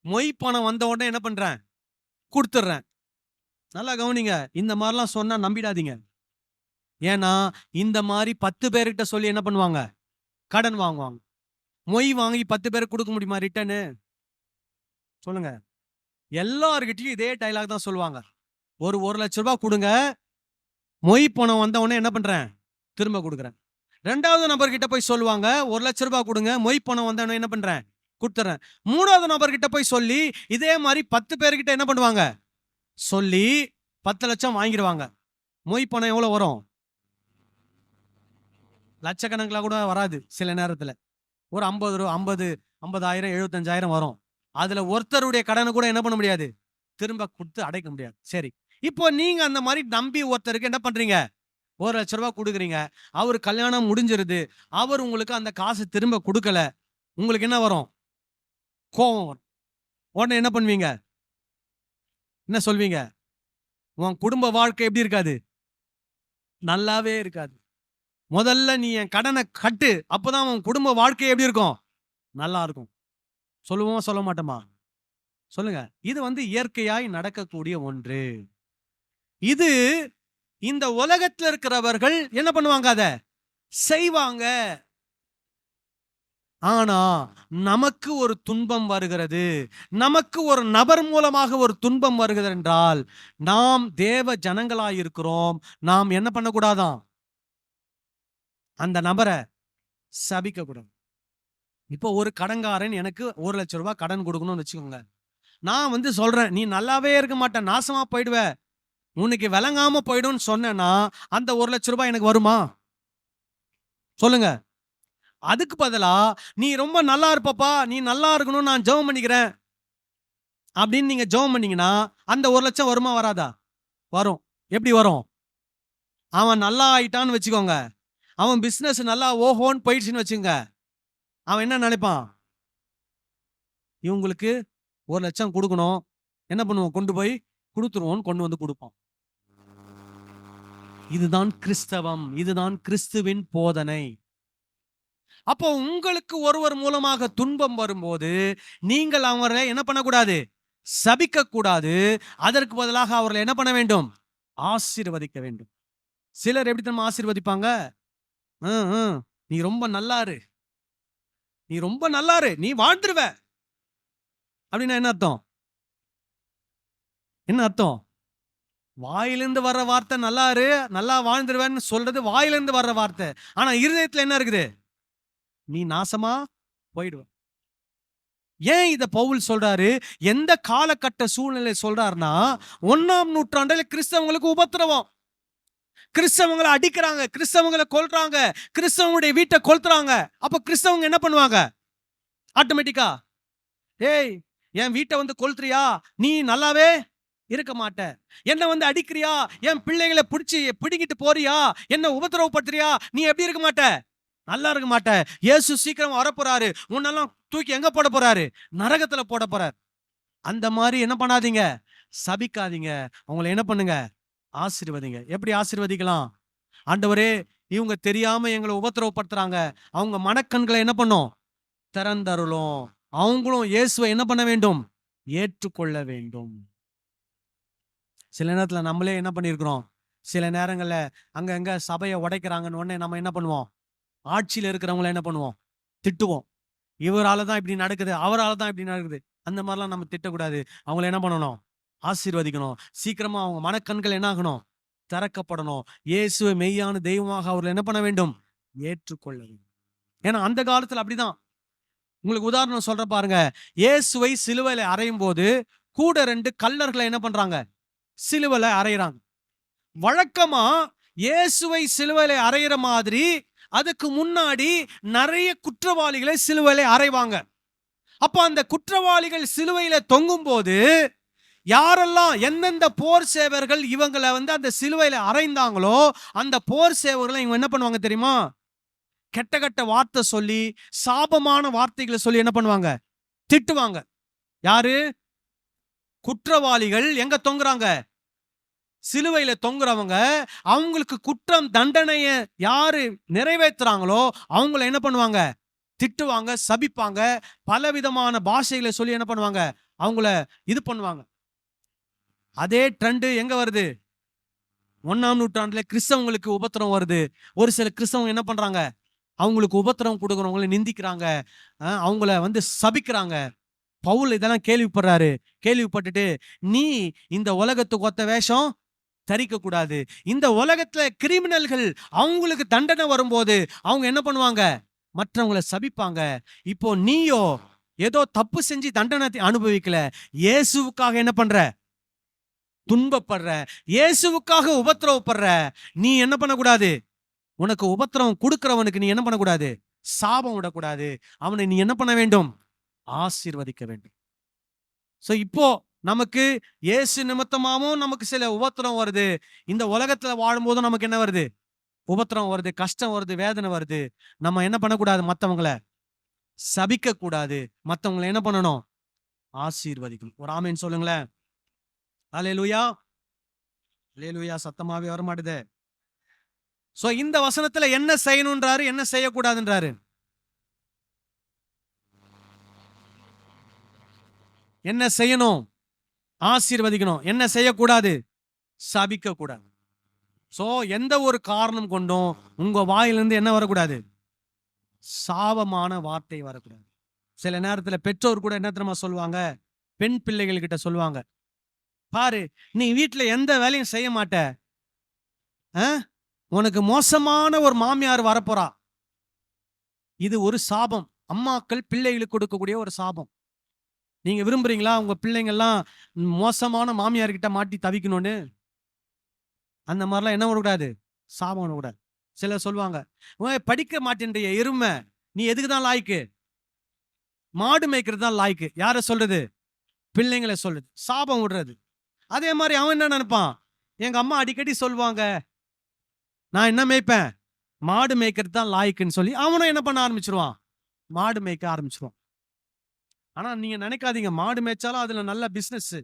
மொய் பணம் வந்த உடனே என்ன பண்றேன்? கொடுத்துட்றேன். நல்லா கவனிங்க, இந்த மாதிரிலாம் சொன்னா நம்பிடாதீங்க. ஏன்னா இந்த மாதிரி 10 பேர்கிட்ட சொல்லி என்ன பண்ணுவாங்க? கடன் வாங்குவாங்க. மொய் வாங்கி 10 பேருக்கு கொடுக்க முடியுமா ரிட்டர்னு? சொல்லுங்க. எல்லார்கிட்டையும் இதே டைலாக் தான் சொல்லுவாங்க. ஒரு 1 லட்சம் ரூபாய் கொடுங்க, மொய் பணம் வந்த உடனே என்ன பண்றேன்? திரும்ப கொடுக்குறேன். 2வது நபர்கிட்ட போய் சொல்லுவாங்க, 1 லட்சம் ரூபாய் கொடுங்க, மொய் பணம் வந்த உடனே என்ன பண்றேன்? கொடுத்துறேன். 3வது நபர்கிட்ட போய் சொல்லி இதே மாதிரி 10 பேர்கிட்ட என்ன பண்ணுவாங்க? சொல்லி 10 லட்சம் வாங்கிடுவாங்க. மொய் பணம் எவ்வளவு வரும்? லட்சக்கணக்கில் கூட வராது. சில நேரத்துல ஒரு 50,000 75,000 வரும். அதுல ஒருத்தருடைய கடனை கூட என்ன பண்ண முடியாது? திரும்ப கொடுத்து அடைக்க முடியாது. சரி, இப்போ நீங்க அந்த மாதிரி நம்பி ஒருத்தருக்கு என்ன பண்றீங்க? 1 லட்சம் ரூபாய் கொடுக்குறீங்க. அவர் கல்யாணம் முடிஞ்சிருது. அவர் உங்களுக்கு அந்த காசு திரும்ப கொடுக்கல. உங்களுக்கு என்ன வரும்? கோபம் வரும். உடனே என்ன பண்ணுவீங்க? என்ன சொல்வீங்க? உன் குடும்ப வாழ்க்கை எப்படி இருக்காது? நல்லாவே இருக்காது. முதல்ல நீ என் கடனை கட்டு, அப்பதான் உன் குடும்ப வாழ்க்கை எப்படி இருக்கும்? நல்லா இருக்கும். சொல்லுவோமா சொல்ல மாட்டோமா? சொல்லுங்க. இது வந்து இயற்கையாய் நடக்கக்கூடிய ஒன்று. இது இந்த உலகத்துல இருக்கிறவர்கள் என்ன பண்ணுவாங்க? அத செய்வாங்க. ஆனா நமக்கு ஒரு துன்பம் வருகிறது, நமக்கு ஒரு நபர் மூலமாக ஒரு துன்பம் வருகிறது என்றால் நாம் தேவ ஜனங்களாய் இருக்கிறோம். நாம் என்ன பண்ணக்கூடாதாம்? அந்த நபரை சபிக்க கூடாது. இப்போ ஒரு கடன்காரன் எனக்கு 1 லட்சம் ரூபாய் கடன் கொடுக்கணும்னு வச்சுக்கோங்க. நான் வந்து சொல்றேன், நீ நல்லாவே இருக்க மாட்ட, நாசமா போயிடுவ, உனக்கு விளங்காம போயிடும்னு சொன்னேன்னா அந்த 1 லட்சம் ரூபாய் எனக்கு வருமா? சொல்லுங்க. அதுக்கு பதிலா நீ ரொம்ப நல்லா இருப்பப்பா, நீ நல்லா இருக்கணும், நான் ஜெபம் பண்ணிக்கிறேன் அப்படின்னு நீங்க ஜெபம் பண்ணீங்கன்னா அந்த 1 லட்சம் வருமா வராதா? வரும். எப்படி வரும்? அவன் நல்லா ஆயிட்டான்னு வச்சுக்கோங்க, அவன் பிசினஸ் நல்லா ஓஹோன்னு போயிடுச்சுன்னு வச்சுங்க, அவன் என்ன நினைப்பான்? இவங்களுக்கு 1 லட்சம் கொடுக்கணும், என்ன பண்ணுவோம்? கொண்டு போய் கொடுத்துருவோம், கொண்டு வந்து கொடுப்பான். இதுதான் கிறிஸ்தவம், இதுதான் கிறிஸ்துவின் போதனை. அப்போ உங்களுக்கு ஒருவர் மூலமாக துன்பம் வரும்போது நீங்கள் அவரை என்ன பண்ணக்கூடாது? சபிக்க கூடாது. அதற்கு பதிலாக அவர்களை என்ன பண்ண வேண்டும்? ஆசீர்வதிக்க வேண்டும். சிலர் எப்படி நம்ம ஆசீர்வதிப்பாங்க? நீ ரொம்ப நல்லாரு, நீ ரொம்ப நல்லாரு, நீ வாழ்ந்துருவ அப்படின்னா என்ன அர்த்தம்? என்ன அர்த்தம்? வாயிலிருந்து வர்ற வார்த்தை நல்லாரு, நல்லா வாழ்ந்துருவேன்னு சொல்றது வாயிலிருந்து வர்ற வார்த்தை. ஆனா இருதயத்துல என்ன இருக்குது? நீ நாசமா போயிடுவ. ஏன் இத பவுல் சொல்றாரு? எந்த காலகட்ட சூழ்நிலை சொல்றாருன்னா, 1ஆம் நூற்றாண்டுல கிறிஸ்தவங்களுக்கு உபத்திரவம். கிறிஸ்தவங்களை அடிக்கிறாங்க, கிறிஸ்தவங்களை கொல்றாங்க, கிறிஸ்தவங்களுடைய வீட்டை கொளுத்துறாங்க. அப்ப கிறிஸ்தவங்க என்ன பண்ணுவாங்க? ஆட்டோமேட்டிக்கா, ஏய் என் வீட்டை வந்து கொளுத்துறியா, நீ நல்லாவே இருக்க மாட்ட. என்ன வந்து அடிக்கிறியா, என் பிள்ளைகளை பிடிச்சி பிடிங்கிட்டு போறியா, என்ன உபத்திரவப்படுத்துறியா, நீ எப்படி இருக்க மாட்ட? நல்லா இருக்க மாட்ட. இயேசு சீக்கிரம் வரப்போறாரு, உன்னெல்லாம் தூக்கி எங்க போட போறாரு? நரகத்துல போட போறாரு. அந்த மாதிரி என்ன பண்ணாதீங்க, சபிக்காதீங்க. அவங்களை என்ன பண்ணுங்க? ஆசீர்வதிங்க. எப்படி ஆசீர்வதிக்கலாம்? ஆண்டவரே, இவங்க தெரியாம எங்களை உபத்திரவப்படுத்துறாங்க, அவங்க மனக்கண்களை என்ன பண்ணும்? திறந்தருளும். அவங்களும் இயேசுவை என்ன பண்ண வேண்டும்? ஏற்றுக்கொள்ள வேண்டும். சில நேரத்துல நம்மளே என்ன பண்ணிருக்கிறோம்? சில நேரங்கள்ல அங்க சபையை உடைக்கிறாங்கன்னு உடனே நம்ம என்ன பண்ணுவோம்? ஆட்சியில இருக்கிறவங்கள என்ன பண்ணுவோம்? திட்டுவோம். இவரால தான் இப்படி நடக்குது, அவரால தான் இப்படி நடக்குது. அந்த மாதிரிலாம் நம்ம திட்டக்கூடாது. அவங்கள என்ன பண்ணணும்? ஆசீர்வதிக்கணும். சீக்கிரமா அவங்க மனக்கண்கள் என்ன ஆகணும்? திறக்கப்படணும். இயேசுவை மெய்யான தெய்வமாக அவர்கள் என்ன பண்ண வேண்டும்? ஏற்றுக்கொள்ள வேண்டும். ஏன்னா அந்த காலத்துல அப்படிதான். உங்களுக்கு உதாரணம் சொல்ற பாருங்க. இயேசுவை சிலுவையில அறையும் போது கூட 2 கள்ளர்களை என்ன பண்றாங்க? சிலுவையில அறையிறாங்க. வழக்கமா இயேசுவை சிலுவையில அறையிற மாதிரி அதுக்கு முன்னாடி நிறைய குற்றவாளிகளை சிலுவையில அறைவாங்க. அப்ப அந்த குற்றவாளிகள் சிலுவையில தொங்கும் போது யாரெல்லாம் எந்தெந்த போர் சேவர்கள் இவங்களை வந்து அந்த சிலுவையில அறைந்தாங்களோ அந்த போர் சேவர்களை இவங்க என்ன பண்ணுவாங்க தெரியுமா? கெட்ட கெட்ட வார்த்தை சொல்லி, சாபமான வார்த்தைகளை சொல்லி என்ன பண்ணுவாங்க? திட்டுவாங்க. யாரு? குற்றவாளிகள் எங்க தொங்குறாங்க? சிலுவையில தொங்குறவங்க. அவங்களுக்கு குற்றம் தண்டனைய யாரு நிறைவேற்றுறாங்களோ அவங்கள என்ன பண்ணுவாங்க? திட்டுவாங்க, சபிப்பாங்க, பலவிதமான பாஷைகளை சொல்லி என்ன பண்ணுவாங்க? அவங்கள இது பண்ணுவாங்க. அதே ட்ரெண்ட் எங்க வருது? 1ஆம் நூற்றாண்டுல கிறிஸ்தவங்களுக்கு உபத்திரம் வருது. ஒரு சில கிறிஸ்தவங்க என்ன பண்றாங்க? அவங்களுக்கு உபத்திரம் கொடுக்குறவங்களை நிந்திக்கிறாங்க, அவங்கள வந்து சபிக்கிறாங்க. பவுல் இதெல்லாம் கேள்விப்படுறாரு. கேள்விப்பட்டுட்டு, நீ இந்த உலகத்துக்கு ஒத்த வேஷம் தரிக்க கூடாது. இந்த உலகத்துல கிரிமினல்கள் அவங்களுக்கு தண்டனை வரும்போது அவங்க என்ன பண்ணுவாங்க? மற்றவங்களை சபிப்பாங்க. இப்போ நீயோ ஏதோ தப்பு செஞ்சு தண்டனை அனுபவிக்கல, இயேசுவுக்காக என்ன பண்ற? துன்பப்படுற, இயேசுவுக்காக உபத்திரவப்படுற. நீ என்ன பண்ணக்கூடாது? உனக்கு உபத்திரவம் கொடுக்கிறவனுக்கு நீ என்ன பண்ணக்கூடாது? சாபம் விடக்கூடாது. அவனை நீ என்ன பண்ண வேண்டும்? ஆசீர்வதிக்க வேண்டும். சோ இப்போ நமக்கு இயேசு நிமித்தமாவும் நமக்கு சில உபத்திரம் வருது. இந்த உலகத்துல வாழும்போதும் நமக்கு என்ன வருது? உபத்திரம் வருது, கஷ்டம் வருது, வேதனை வருது. நம்ம என்ன பண்ணக்கூடாது? மத்தவங்களை சபிக்க கூடாது. மத்தவங்களை என்ன பண்ணணும்? ஆசீர்வதிக்கணும். ஒரு ஆமென் சொல்லுங்களேன். அல்லேலூயா. அல்லேலூயா. சத்தமாவே வரமாட்டுதே. சோ இந்த வசனத்துல என்ன செய்யணும்ன்றாரு, என்ன செய்யக்கூடாதுன்றாரு? என்ன செய்யணும்? ஆசீர்வதிக்கணும். என்ன செய்யக்கூடாது? சபிக்க கூடாது. சோ எந்த ஒரு காரணம் கொண்டும் உங்க வாயிலிருந்து என்ன வரக்கூடாது? சாபமான வார்த்தை வரக்கூடாது. சில நேரத்துல பெற்றோர் கூட என்ன தெரியுமா சொல்லுவாங்க? பெண் பிள்ளைகள் கிட்ட சொல்லுவாங்க, பாரு நீ வீட்டுல எந்த வேலையும் செய்ய மாட்ட, உனக்கு மோசமான ஒரு மாமியார் வரப்போறா. இது ஒரு சாபம். அம்மாக்கள் பிள்ளைகளுக்கு கொடுக்கக்கூடிய ஒரு சாபம். நீங்க விரும்புறீங்களா உங்க பிள்ளைங்க எல்லாம் மோசமான மாமியார் கிட்ட மாட்டி தவிக்கணும்னு? அந்த மாதிரிலாம் என்ன பண்ணக்கூடாது? சாபம் பண்ணக்கூடாது. சிலர் சொல்லுவாங்க, படிக்க மாட்டேன்ற எருமை, நீ எதுக்கு தான் லாய்க்கு? மாடு மேய்க்கிறது தான் லாய்க்கு. யார சொல்றது? பிள்ளைங்களை சொல்றது. சாபம் விடுறது. அதே மாதிரி அவன் என்ன நினைப்பான்? எங்க அம்மா அடிக்கடி சொல்லுவாங்க, நான் என்ன மேய்ப்பேன்? மாடு மேய்க்கிறது தான் லாய்க்குன்னு சொல்லி அவனும் என்ன பண்ண ஆரம்பிச்சிருவான்? மாடு மேய்க்க ஆரம்பிச்சிருவான். ஆனா நீங்க நினைக்காதீங்க, மாடு மேய்ச்சாலும் அதுல நல்ல பிசினஸ்,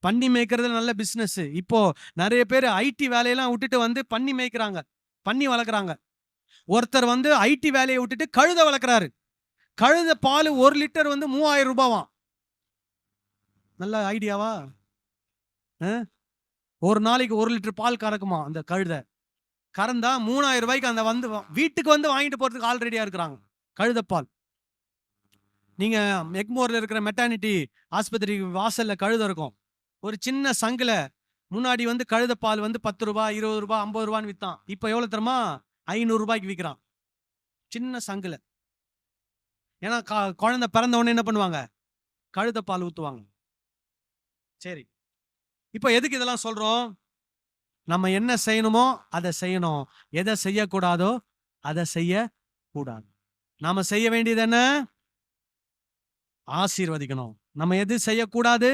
பன்னி மேய்க்கிறதுல நல்ல பிசினஸ். இப்போ நிறைய பேர் ஐடி வேலையெல்லாம் விட்டுட்டு வந்து பன்னி மேய்க்கிறாங்க, பன்னி வளர்க்குறாங்க. ஒருத்தர் வந்து ஐடி வேலையை விட்டுட்டு கழுத வளர்க்குறாரு. கழுத பால் 1 லிட்டர் வந்து 3000 ரூபாவாம். நல்ல ஐடியாவா? ஒரு நாளைக்கு 1 லிட்டர் பால் கறக்குமா அந்த கழுத. கறந்தா 3000 ரூபாய்க்கு அந்த வந்து வீட்டுக்கு வந்து வாங்கிட்டு போறதுக்கு ஆல்ரெடியா இருக்கிறாங்க கழுதப்பால். நீங்க எக்மோர்ல இருக்கிற மெட்டர்னிட்டி ஆஸ்பத்திரி வாசல்ல கழுத இருக்கும். ஒரு சின்ன சங்குல முன்னாடி வந்து கழுத பால் வந்து 10 ரூபாய், 20 ரூபாய், 50 ரூபான்னு வித்தான். இப்ப எவ்வளவு தெரியுமா? 500 ரூபாய்க்கு விற்கிறான் சின்ன சங்குல. ஏன்னா குழந்தை பிறந்த உடனே என்ன பண்ணுவாங்க? கழுத பால் ஊத்துவாங்க. சரி, இப்போ எதுக்கு இதெல்லாம் சொல்றோம்? நம்ம என்ன செய்யணுமோ அதை செய்யணும், எதை செய்யக்கூடாதோ அதை செய்ய கூடாது. நாம செய்ய வேண்டியது என்ன? ஆசீர்வதிக்கணும். நம்ம எது செய்யக்கூடாது?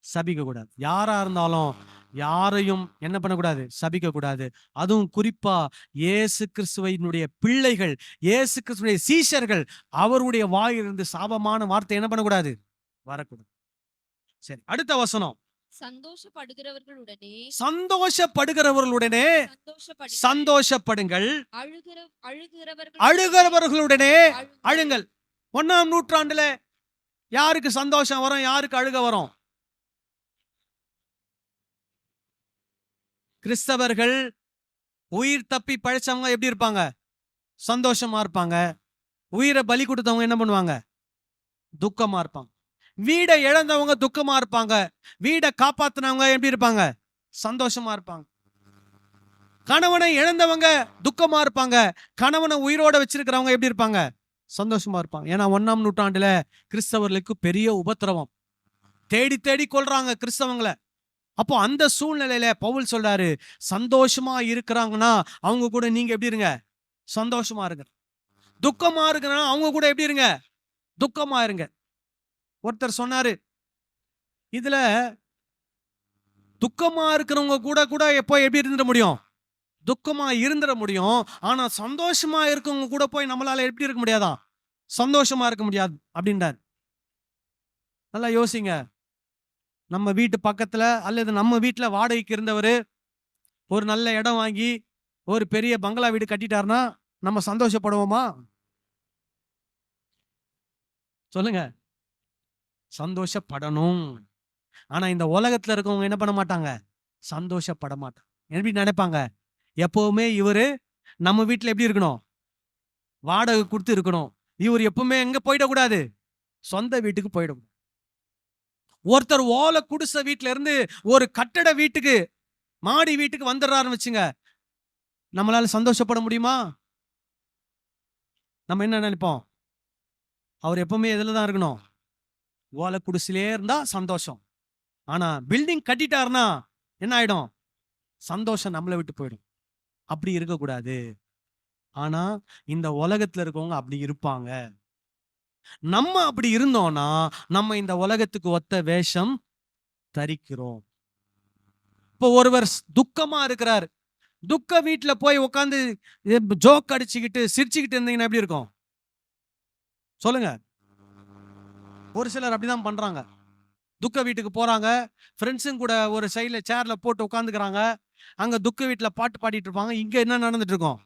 சபிக்க கூடாது. யாரா இருந்தாலும் யாரையும் என்ன பண்ணக்கூடாது? சபிக்க கூடாது. அதுவும் குறிப்பா இயேசு கிறிஸ்துவினுடைய பிள்ளைகள், இயேசு கிறிஸ்துவினுடைய சீஷர்கள், அவருடைய வாயிலிருந்து சாபமான வார்த்தை என்ன பண்ணக்கூடாது? வரக்கூடாது. சரி, அடுத்த வசனம். சந்தோஷப்படுகிறவர்களுடனே சந்தோஷப்படுகிறவர்களுடனே சந்தோஷப்படுங்கள். சந்தோஷப்படுங்கள், அழுகிறவர்களுடனே அழுகிறவர்களுடனே அழுங்கள். அழுங்கள். 1ஆம் நூற்றாண்டுல யாருக்கு சந்தோஷம் வரும், யாருக்கு அழுக வரும்? கிறிஸ்தவர்கள் உயிர் தப்பி பழிச்சவங்க எப்படி இருப்பாங்க? சந்தோஷமா இருப்பாங்க. உயிரை பலி கொடுத்தவங்க என்ன பண்ணுவாங்க? துக்கமா இருப்பாங்க. வீடை இழந்தவங்க துக்கமா இருப்பாங்க. வீடை காப்பாத்தினவங்க எப்படி இருப்பாங்க? சந்தோஷமா இருப்பாங்க. கணவனை இழந்தவங்க துக்கமா இருப்பாங்க. கணவனை உயிரோட வச்சிருக்கிறவங்க எப்படி இருப்பாங்க? சந்தோஷமா இருப்பாங்க. ஏன்னா 1ஆம் நூற்றாண்டுல கிறிஸ்தவர்களுக்கு பெரிய உபத்திரவம், தேடி தேடி கொள்றாங்க கிறிஸ்தவங்களை. அப்போ அந்த சூழ்நிலையில பவுல் சொல்றாரு, சந்தோஷமா இருக்கிறாங்கன்னா அவங்க கூட நீங்க எப்படி இருங்க? சந்தோஷமா இருங்க. துக்கமா இருக்கிறாங்கன்னா அவங்க கூட எப்படி இருங்க? துக்கமா இருங்க. ஒருத்தர் சொன்னாரு, இதுல துக்கமா இருக்கிறவங்க கூட கூட எப்போ எப்படி இருந்துட முடியும்? துக்கமா இருந்துட முடியும். ஆனா சந்தோஷமா இருக்கவங்க கூட போய் நம்மளால எப்படி இருக்க முடியாதான்? சந்தோஷமா இருக்க முடியாது அப்படின்றார். நல்லா யோசிங்க. நம்ம வீட்டு பக்கத்துல அல்லது நம்ம வீட்டுல வாடகைக்கு இருந்தவர் ஒரு நல்ல இடம் வாங்கி ஒரு பெரிய பங்களா வீடு கட்டிட்டாருன்னா நம்ம சந்தோஷப்படுவோமா? சொல்லுங்க. சந்தோஷப்படணும். ஆனா இந்த உலகத்துல இருக்கவங்க என்ன பண்ண மாட்டாங்க? சந்தோஷப்பட மாட்டாங்க. எப்படி நினைப்பாங்க? எப்பவுமே இவரு நம்ம வீட்டுல எப்படி இருக்கணும்? வாடகை கொடுத்து இருக்கணும். இவர் எப்பவுமே எங்க போயிடக்கூடாது? சொந்த வீட்டுக்கு போயிடும். ஒருத்தர் ஓலை குடிசை வீட்டுல இருந்து ஒரு கட்டட வீட்டுக்கு, மாடி வீட்டுக்கு வந்துடுறாருன்னு வச்சுங்க, நம்மளால சந்தோஷப்பட முடியுமா? நம்ம என்ன நினைப்போம்? அவர் எப்பவுமே எதுல தான் இருக்கணும்? ஓலை குடிசையிலே இருந்தா சந்தோஷம். ஆனா பில்டிங் கட்டிட்டாருன்னா என்ன ஆயிடும்? சந்தோஷம் நம்மளை விட்டு போயிடும். அப்படி இருக்கக்கூடாது. ஆனா இந்த உலகத்துல இருக்கவங்க அப்படி இருப்பாங்க. நம்ம அப்படி இருந்தோம்னா நம்ம இந்த உலகத்துக்கு ஒத்த வேஷம் தரிக்கிறோம். இப்போ ஒருவர் துக்கமா இருக்கிறார், துக்க வீட்டுல போய் உட்காந்து ஜோக் அடிச்சுக்கிட்டு சிரிச்சுக்கிட்டு இருந்தீங்கன்னா எப்படி இருக்கும்? சொல்லுங்க. ஒரு சிலர் அப்படிதான் பண்றாங்க. துக்க வீட்டுக்கு போறாங்க, ஃப்ரெண்ட்ஸும் கூட ஒரு சைட்ல சேர்ல போட்டு உட்காந்துக்கிறாங்க. அங்க துக்க வீட்டுல பாட்டு பாடிட்டு இருப்பாங்க. இங்க என்ன நடந்துட்டு இருக்கோம்?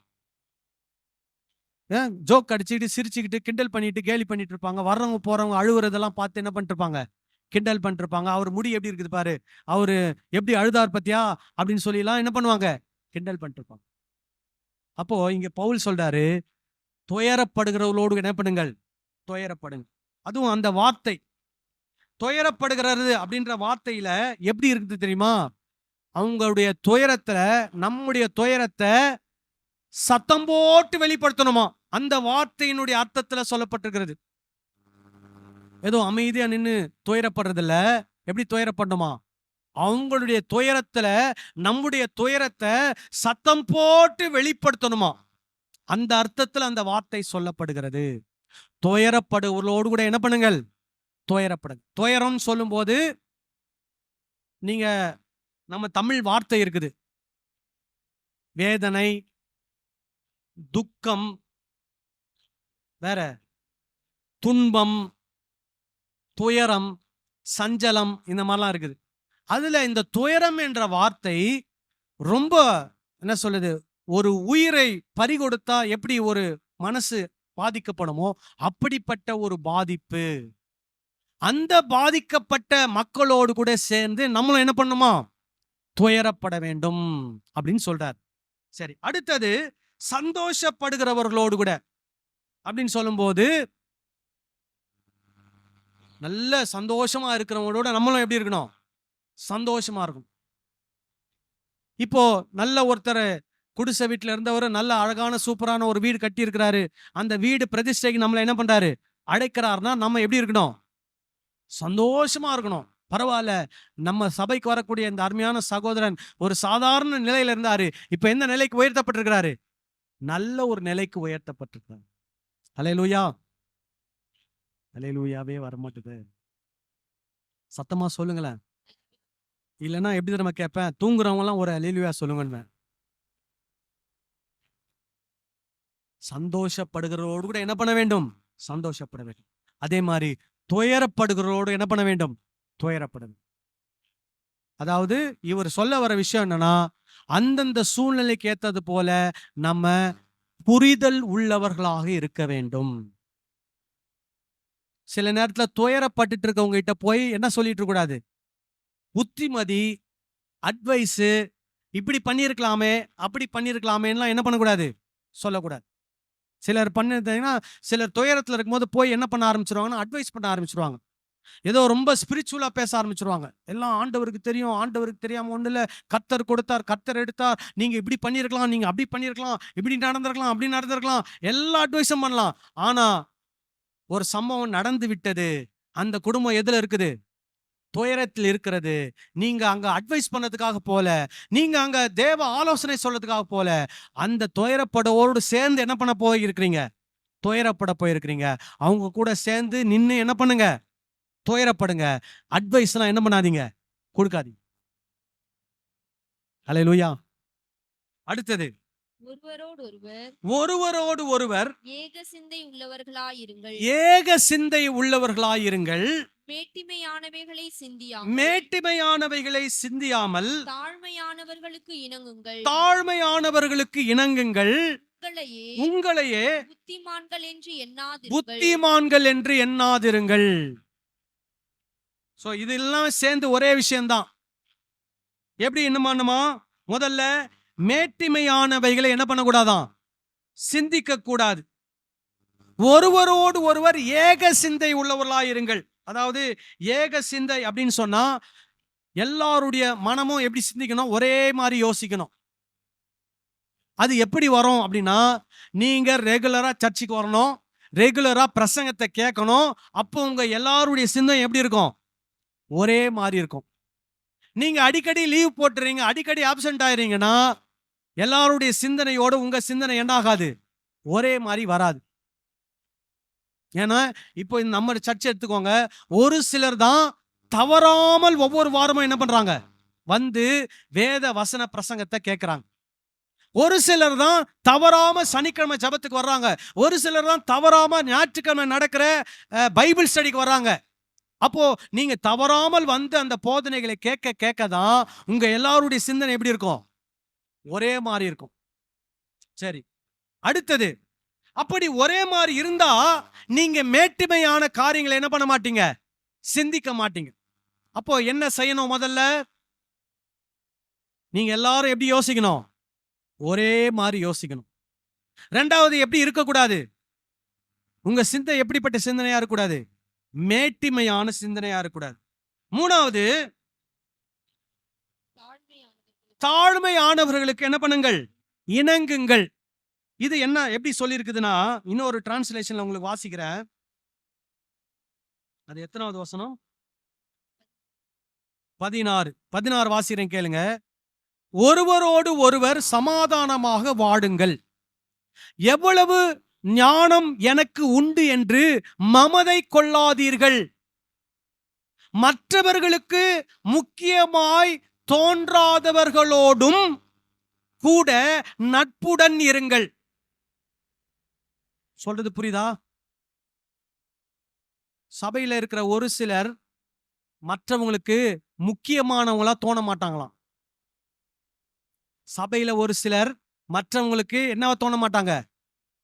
ஜோக் அடிச்சுக்கிட்டு சிரிச்சுக்கிட்டு கிண்டல் பண்ணிட்டு கேலி பண்ணிட்டு இருப்பாங்க. வர்றவங்க போறவங்க அழுவுறதெல்லாம் பார்த்து என்ன பண்ணிட்டு இருப்பாங்க? கிண்டல் பண்ணிட்டு இருப்பாங்க. அவர் முடி எப்படி இருக்குது பாரு, அவரு எப்படி அழுதார் பத்தியா அப்படின்னு சொல்லி எல்லாம் என்ன பண்ணுவாங்க? கிண்டல் பண்ணிட்டு இருப்பாங்க. அப்போ இங்க பவுல் சொல்றாரு, துயரப்படுகிறவர்களோடு என்ன பண்ணுங்கள்? துயரப்படுங்க. அதுவும் அந்த வார்த்தை துயரப்படுகிறது அப்படின்ற வார்த்தையில எப்படி இருக்குது தெரியுமா? அவங்களுடைய துயரத்துல நம்முடைய துயரத்தை சத்தம் போட்டு வெளிப்படுத்தணுமா? அந்த வார்த்தையினுடைய அர்த்தத்துல சொல்லப்பட்டிருக்கிறது. ஏதோ அமைதியா நின்னு துயரப்படுறது இல்ல. எப்படி துயரப்படணுமா? அவங்களுடைய துயரத்துல நம்முடைய துயரத்தை சத்தம் போட்டு வெளிப்படுத்தணுமா? அந்த அர்த்தத்துல அந்த வார்த்தை சொல்லப்படுகிறது. துயரப்படுவர்களோடு கூட என்ன பண்ணுங்கள்? துயரப்படுங்க. துயரம் சொல்லும் போது நீங்க நம்ம தமிழ் வார்த்தை இருக்குது, வேதனை, துக்கம், வேற துன்பம், துயரம், சஞ்சலம், இந்த மாதிரிலாம் இருக்குது. அதுல இந்த துயரம் என்ற வார்த்தை ரொம்ப என்ன சொல்லுது, ஒரு உயிரை பறிகொடுத்தா எப்படி ஒரு மனசு பாதிக்கப்படுமோ அப்படிப்பட்ட ஒரு பாதிப்பு. அந்த பாதிக்கப்பட்ட மக்களோடு கூட சேர்ந்து நம்மளும் என்ன பண்ணுமா? துயரப்பட வேண்டும் அப்படின்னு சொல்றார். சரி, அடுத்தது சந்தோஷப்படுகிறவர்களோடு கூட அப்படின்னு சொல்லும்போது நல்ல சந்தோஷமா இருக்கிறவங்களோட நம்மளும் எப்படி இருக்கணும்? சந்தோஷமா இருக்கும். இப்போ நல்ல ஒருத்தர் குடிசை வீட்டுல இருந்தவர் நல்ல அழகான சூப்பரான ஒரு வீடு கட்டி இருக்கிறாரு. அந்த வீடு பிரதிஷ்டைக்கு நம்மள என்ன பண்றாரு? அழைக்கிறார்னா நம்ம எப்படி இருக்கணும்? சந்தோஷமா இருக்கணும். பரவாயில்ல, நம்ம சபைக்கு வரக்கூடிய இந்த அருமையான சகோதரன் ஒரு சாதாரண நிலையில இருந்தாரு, இப்ப எந்த நிலைக்கு உயர்த்தப்பட்டிருக்கிறாரு? நல்ல ஒரு நிலைக்கு உயர்த்தப்பட்டிருக்கிறார். ஹல்லேலூயா. ஹல்லேலூயாவே வரமாட்டுது. சத்தமா சொல்லுங்களேன். இல்லைன்னா எப்படி தெரியுமா கேட்பேன்? தூங்குறவங்க எல்லாம் ஒரு ஹல்லேலூயா சொல்லுங்கன்னு. சந்தோஷப்படுகிறோடு கூட என்ன பண்ண வேண்டும்? சந்தோஷப்பட வேண்டும். அதே மாதிரி துயரப்படுகிறோடு என்ன பண்ண வேண்டும்? துயரப்பட வேண்டும். அதாவது இவர் சொல்ல வர விஷயம் என்னன்னா, அந்தந்த சூழ்நிலைக்கு ஏத்தது போல நம்ம புரிதல் உள்ளவர்களாக இருக்க வேண்டும். சில நேரத்துல துயரப்பட்டுட்டு இருக்கவங்க கிட்ட போய் என்ன சொல்லிட்டு இருக்க கூடாது? புத்திமதி, அட்வைஸ், இப்படி பண்ணியிருக்கலாமே, அப்படி பண்ணியிருக்கலாமேலாம் என்ன பண்ணக்கூடாது? சொல்லக்கூடாது. சிலர் பண்ணீங்கன்னா, சிலர் துயரத்துல இருக்கும்போது போய் என்ன பண்ண ஆரம்பிச்சிருவாங்கன்னா, அட்வைஸ் பண்ண ஆரம்பிச்சிருவாங்க. ஏதோ ரொம்ப ஸ்பிரிச்சுவலா பேச ஆரம்பிச்சிருவாங்க. எல்லாம் ஆண்டவருக்கு தெரியும், ஆண்டவருக்கு தெரியாம ஒண்ணு இல்ல. கர்த்தர் கொடுத்தார், கர்த்தர் எடுத்தார். நீங்க இப்படி பண்ணியிருக்கலாம், நீங்க அப்படி பண்ணியிருக்கலாம், இப்படி நடந்திருக்கலாம், அப்படி நடந்திருக்கலாம். எல்லா அட்வைஸும் பண்ணலாம். ஆனா ஒரு சம்பவம் நடந்து விட்டது. அந்த குடும்பம் எதுல இருக்குது? துயரத்தில் இருக்கிறது. நீங்க அங்க அட்வைஸ் பண்ணதுக்காக போல, நீங்க அங்க தேவ ஆலோசனை சொல்றதுக்காக போல, அந்த துயரப்படவோடு சேர்ந்து என்ன பண்ண போயிருக்கிறீங்க? துயரப்பட போயிருக்கிறீங்க. அவங்க கூட சேர்ந்து நின்னு என்ன பண்ணுங்க? துயரப்படுங்க. அட்வைஸ்லாம் என்ன பண்ணாதீங்க? கொடுக்காதீங்க. ஹல்லேலூயா. அடுத்தது, ஒருவரோடு ஒருவர் ஏக சிந்தை உள்ளவர்களாயிருங்கள். ஏக சிந்தை உள்ளவர்களாயிருங்கள். மேட்டிமையானவைகளை சிந்தியாமல், மேட்டிமையானவைகளை சிந்தியாமல், தாழ்மையானவர்களுக்கு இணங்குங்கள். தாழ்மையானவர்களுக்கு இணங்குங்கள். உங்களையே புத்திமான்கள் என்று எண்ணாதிருங்கள். புத்திமான்கள் என்று எண்ணாதிருங்கள். சோ இதெல்லாம் சேர்ந்து ஒரே விஷயம்தான். எப்படி என்ன பண்ணுமா? முதல்ல மேட்டிமையானவைகளை என்ன பண்ணக்கூடாதான்? சிந்திக்க கூடாது. ஒருவரோடு ஒருவர் ஏக சிந்தை உள்ளவர்களாயிருங்கள். அதாவது ஏக சிந்தை அப்படின்னு சொன்னா எல்லாருடைய மனமும் எப்படி சிந்திக்கணும்? ஒரே மாதிரி யோசிக்கணும். அது எப்படி வரும் அப்படின்னா, நீங்க ரெகுலரா சர்ச்சுக்கு வரணும், ரெகுலரா பிரசங்கத்தை கேட்கணும். அப்போ உங்க எல்லாருடைய சிந்தனை எப்படி இருக்கும்? ஒரே மாதிரி இருக்கும். நீங்க அடிக்கடி லீவ் போட்டுறீங்க, அடிக்கடி ஆப்சென்ட் ஆயிரீங்கன்னா எல்லாருடைய சிந்தனையோட உங்க சிந்தனை என்ன ஆகாது? ஒரே மாதிரி வராது. ஏன்னா இப்போ நம்ம சர்ச் எடுத்துக்கோங்க, ஒரு சிலர் தான் தவறாமல் ஒவ்வொரு வாரமும் என்ன பண்றாங்க? வந்து வேத வசன பிரசங்கத்தை கேட்கிறாங்க. ஒரு சிலர் தான் தவறாம சனிக்கிழமை ஜபத்துக்கு வர்றாங்க. ஒரு சிலர் தான் தவறாம ஞாயிற்றுக்கிழமை நடக்கிற பைபிள் ஸ்டடிக்கு வர்றாங்க. அப்போ நீங்க தவறாமல் வந்து அந்த போதனைகளை கேட்க கேட்க தான் உங்க எல்லாருடைய சிந்தனை எப்படி இருக்கும்? ஒரே மாதிரி இருக்கும். சரி, அடுத்தது, அப்படி ஒரே மாதிரி இருந்தா நீங்க மேட்டிமையான காரியங்களை என்ன பண்ண மாட்டீங்க? சிந்திக்க மாட்டீங்க. அப்போ என்ன செய்யணும்? முதல்ல நீங்க எல்லாரும் எப்படி யோசிக்கணும்? ஒரே மாதிரி யோசிக்கணும். ரெண்டாவது, எப்படி இருக்கக்கூடாது? உங்க சிந்தை எப்படிப்பட்ட சிந்தனையா இருக்கக்கூடாது? மேட்டிமையான சிந்தனையா இருக்கக்கூடாது. மூணாவது, தாழ்மையானவர்களுக்கு என்ன பண்ணுங்கள்? இணங்குங்கள். இது என்ன எப்படி சொல்லி இருக்குதுன்னா, இன்னொரு டிரான்ஸ்லேஷன்ல உங்களுக்கு வாசிக்கிறேன். அது எத்தனாவது வசனம்? 16 வாசிக்கிறேன், கேளுங்க. ஒருவரோடு ஒருவர் சமாதானமாக வாடுங்கள். எவ்வளவு ஞானம் எனக்கு உண்டு என்று மமதை கொள்ளாதீர்கள். மற்றவர்களுக்கு முக்கியமாய் தோன்றாதவர்களோடும் கூட நட்புடன் இருங்கள். சொல்றது புரியுதா? சபையில இருக்கிற ஒரு சிலர் மற்றவங்களுக்கு முக்கியமானவங்களா தோண மாட்டாங்களாம். சபையில ஒரு சிலர் மற்றவங்களுக்கு என்னவா தோண மாட்டாங்க?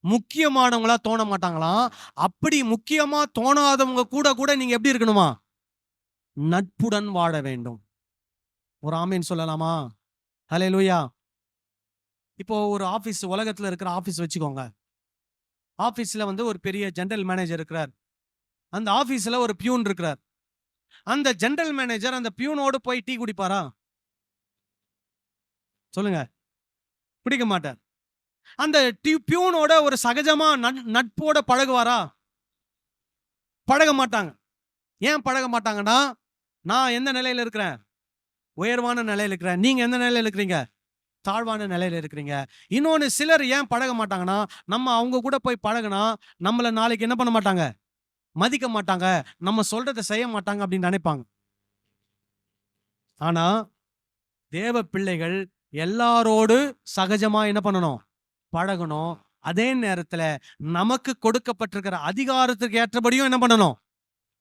முக்கியமானவங்களா தோண மாட்டாங்களாம். அப்படி முக்கியமா தோணாதவங்க கூட கூட நீங்க எப்படி இருக்கணுமா? நட்புடன் வாழ வேண்டும். ஒரு ஆமீன் சொல்லலாமா? ஹல்லேலூயா. இப்போ ஒரு ஆபீஸ், உலகத்துல இருக்கிற ஆபீஸ் வச்சுக்கோங்க. ஆபீஸ்ல வந்து ஒரு பெரிய ஜெனரல் மேனேஜர் இருக்கிறார். அந்த ஆபீஸ்ல ஒரு பியூன் இருக்கிறார். அந்த ஜெனரல் மேனேஜர் அந்த பியூனோடு போய் டீ குடிப்பாரா? சொல்லுங்க, குடிக்க மாட்டார். அந்த பியூனோட ஒரு சகஜமா நட்போட பழகுவாரா? பழக மாட்டாங்க. ஏன் பழக மாட்டாங்கன்னா, நான் எந்த நிலையில இருக்கிறேன்? உயர்வான நிலையில இருக்கிறேன். நீங்க எந்த நிலையில இருக்கிறீங்க? தாழ்வான நிலையில இருக்கிறீங்க. இன்னொன்னு, சிலர் ஏன் பழக மாட்டாங்கன்னா, நம்ம அவங்க கூட போய் பழகுனா நம்மள நாளைக்கு என்ன பண்ண மாட்டாங்க? மதிக்க மாட்டாங்க. நம்ம சொல்றத செய்ய மாட்டாங்க அப்படின்னு நினைப்பாங்க. ஆனா தேவ பிள்ளைகள் எல்லாரோடு சகஜமா என்ன பண்ணணும்? பழகணும். அதே நேரத்துல நமக்கு கொடுக்கப்பட்டிருக்கிற அதிகாரத்துக்கு ஏற்றபடியும் என்ன பண்ணணும்?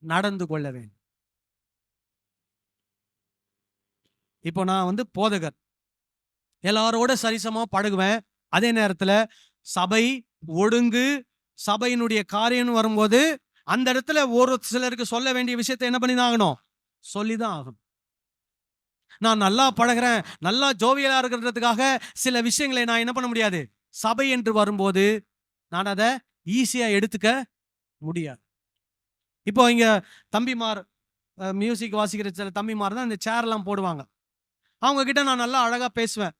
நடந்து கொள்ள வேண்டும். இப்போ நான் போதகர், எல்லாரோட சரிசமா பழகுவேன். அதே நேரத்துல சபை ஒழுங்கு, சபையினுடைய காரியம் வரும்போது அந்த இடத்துல ஒரு சிலருக்கு சொல்ல வேண்டிய விஷயத்தை என்ன பண்ணி தான் ஆகணும்? சொல்லிதான் ஆகணும். நான் நல்லா பழகிறேன், நல்லா ஜோவியலா இருக்கிறதுக்காக சில விஷயங்களை நான் என்ன பண்ண முடியாது. சபை என்று வரும்போது நான் அதை ஈஸியா எடுத்துக்க முடியாது. இப்போ இங்க தம்பிமார், மியூசிக் வாசிக்கிற சில தம்பிமார் தான் இந்த சேர்லாம் போடுவாங்க. அவங்க கிட்ட நான் நல்லா அழகா பேசுவேன்.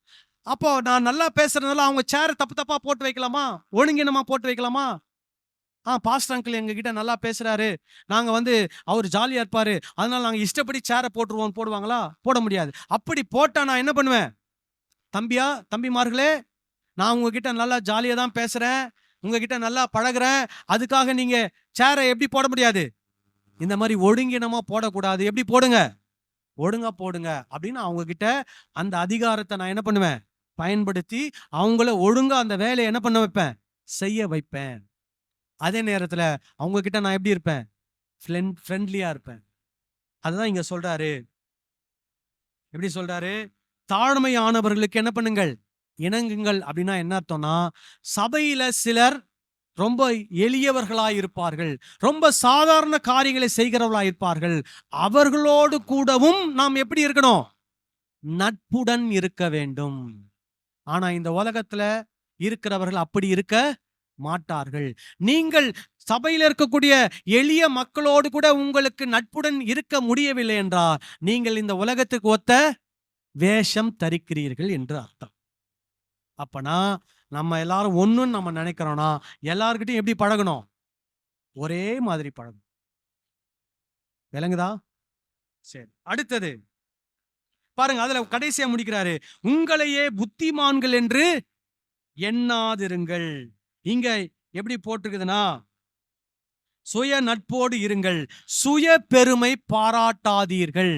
அப்போ நான் நல்லா பேசுறதுனால அவங்க சேர் தப்பு தப்பா போட்டு வைக்கலாமா? ஒழுங்கினமா போட்டு வைக்கலாமா? பாஸ்டர் அங்கிள் எங்க கிட்ட நல்லா பேசுறாரு, நாங்க அவர் ஜாலியா இருப்பாரு, அதனால நாங்க இஷ்டப்படி சேரை போட்டுருவோம் போடுவாங்களா? போட முடியாது. அப்படி போட்டா நான் என்ன பண்ணுவேன்? தம்பிமார்களே, நான் உங்ககிட்ட நல்லா ஜாலியா தான் பேசுறேன், உங்ககிட்ட நல்லா பழகுறேன், அதுக்காக நீங்க சேரை எப்படி போட முடியாது? இந்த மாதிரி ஒழுங்கினமா போடக்கூடாது. எப்படி போடுங்க? ஒழுங்கா போடுங்க அப்படின்னு அவங்க கிட்ட அந்த அதிகாரத்தை நான் என்ன பண்ணுவேன்? பயன்படுத்தி அவங்கள ஒழுங்கா அந்த வேலையை என்ன பண்ண வைப்பேன்? செய்ய வைப்பேன். அதே நேரத்துல அவங்க கிட்ட நான் எப்படி இருப்பேன்? ஃப்ரெண்ட்லியா இருப்பேன். அதுதான் இங்க சொல்றாரு. எப்படி சொல்றாரு? தாழ்மையானவர்களுக்கு என்ன பண்ணுங்கள்? இணங்குங்கள். அப்படின்னா என்ன அர்த்தம்னா, சபையில சிலர் ரொம்ப எளியவர்களாய் இருப்பார்கள், ரொம்ப சாதாரண காரியங்களை செய்கிறவர்களாய் இருப்பார்கள். அவர்களோடு கூடவும் நாம் எப்படி இருக்கணும்? நட்புடன் இருக்க வேண்டும். ஆனா இந்த உலகத்துல இருக்கிறவர்கள் அப்படி இருக்க மாட்டார்கள். நீங்கள் சபையில் இருக்கக்கூடிய எளிய மக்களோடு கூட உங்களுக்கு நட்புடன் இருக்க முடியவில்லை என்றால் நீங்கள் இந்த உலகத்துக்கு ஒத்த வேஷம் தரிக்கிறீர்கள் என்று அர்த்தம். அப்பனா நம்ம எல்லாரும் ஒண்ணுன்னு நம்ம நினைக்கிறோம்னா எல்லார்கிட்டையும் எப்படி பழகணும்? ஒரே மாதிரி பழகணும். விளங்குதா? சரி, அடுத்தது பாருங்க. அதுல கடைசியா முடிக்கிறாரு, உங்களையே புத்திமான்கள் என்று எண்ணாதிருங்கள். இங்க எப்படி போட்டிருக்குதுன்னா, சுய நட்போடு இருங்கள், சுய பெருமை பாராட்டாதீர்கள்.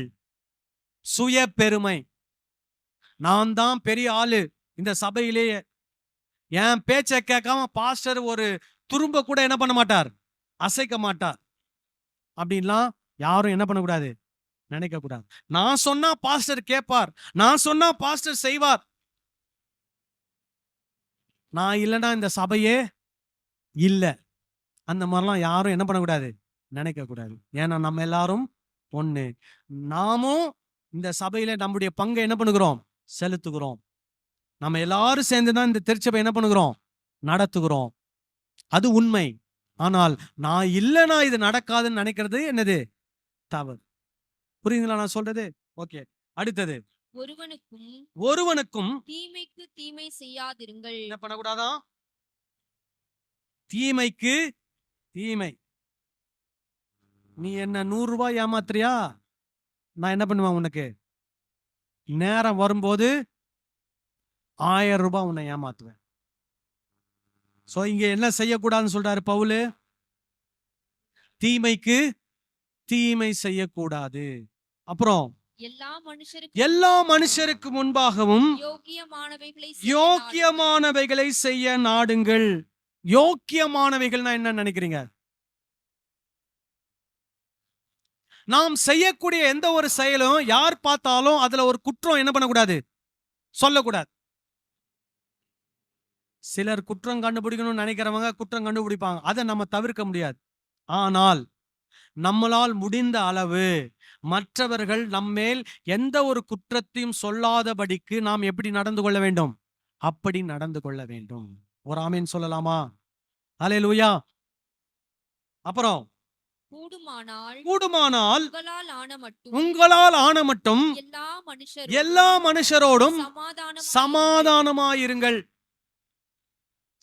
சுய பெருமை, நான் தான் பெரிய ஆளு இந்த சபையிலேயே, என் பேச்ச கேட்காம பாஸ்டர் ஒரு துரும்ப கூட என்ன பண்ண மாட்டார்? அசைக்க மாட்டார். அப்படின்லாம் யாரும் என்ன பண்ணக்கூடாது? நினைக்க கூடாது. நான் சொன்னா பாஸ்டர் கேட்பார், நான் சொன்னா பாஸ்டர் செய்வார், நான் இல்லைன்னா இந்த சபையே இல்ல, அந்த மாதிரிலாம் யாரும் என்ன பண்ணக்கூடாது? நினைக்க கூடாது. ஏன்னா நம்ம எல்லாரும் ஒண்ணு. நாமும் இந்த சபையில நம்முடைய பங்கை என்ன பண்ணுகிறோம்? செலுத்துகிறோம். நம்ம எல்லாரும் சேர்ந்துதான் இந்த திருச்சபை என்ன பண்ணுகிறோம்? நடத்துகிறோம். அது உண்மை. ஆனால் நான் இல்லைன்னா இது நடக்காதுன்னு நினைக்கிறது என்னது? தவறு. புரியுதுங்களா நான் சொல்றது? ஓகே, அடுத்தது, ஒருவனுக்கும் தீமைக்கு தீமை செய்யாதிருங்கள். என்ன பண்ணக்கூடாதா? தீமைக்கு தீமை. நீ என்ன 100 ரூபாய் ஏமாத்துறியா? நான் என்ன பண்ணுவேன்? உனக்கு நேரம் வரும்போது 1000 ரூபாய் உன்னை ஏமாத்துவேன். சோ இங்க என்ன செய்யக்கூடாதுன்னு சொல்றாரு பவுலு? தீமைக்கு தீமை செய்யக்கூடாது. அப்புறம் எல்லா மனுஷருக்கு முன்பாகவும் யோக்கியமானவைகளை செய்ய நாடுங்கள். யோக்கியமானவைகள்னா என்ன நினைக்கிறீங்க? நாம் செய்யக்கூடிய எந்த ஒரு செயலும் யார் பார்த்தாலும் அதுல ஒரு குற்றம் என்ன பண்ணக்கூடாது? சொல்லக்கூடாது. சிலர் குற்றம் கண்டுபிடிக்கணும்னு நினைக்கிறவங்க குற்றம் கண்டுபிடிப்பாங்க, அதை நம்ம தவிர்க்க முடியாது. ஆனால் நம்மளால் முடிந்த அளவு மற்றவர்கள் நம்மேல் எந்த ஒரு குற்றத்தையும் சொல்லாதபடிக்கு நாம் எப்படி நடந்து கொள்ள வேண்டும்? அப்படி நடந்து கொள்ள வேண்டும். ஒரு ஆமீன் சொல்லலாமா? அல்லேலூயா. அப்புறம் கூடுமானால் உங்களால் ஆன மட்டும் எல்லா மனுஷரோடும் சமாதானமாயிருங்கள்.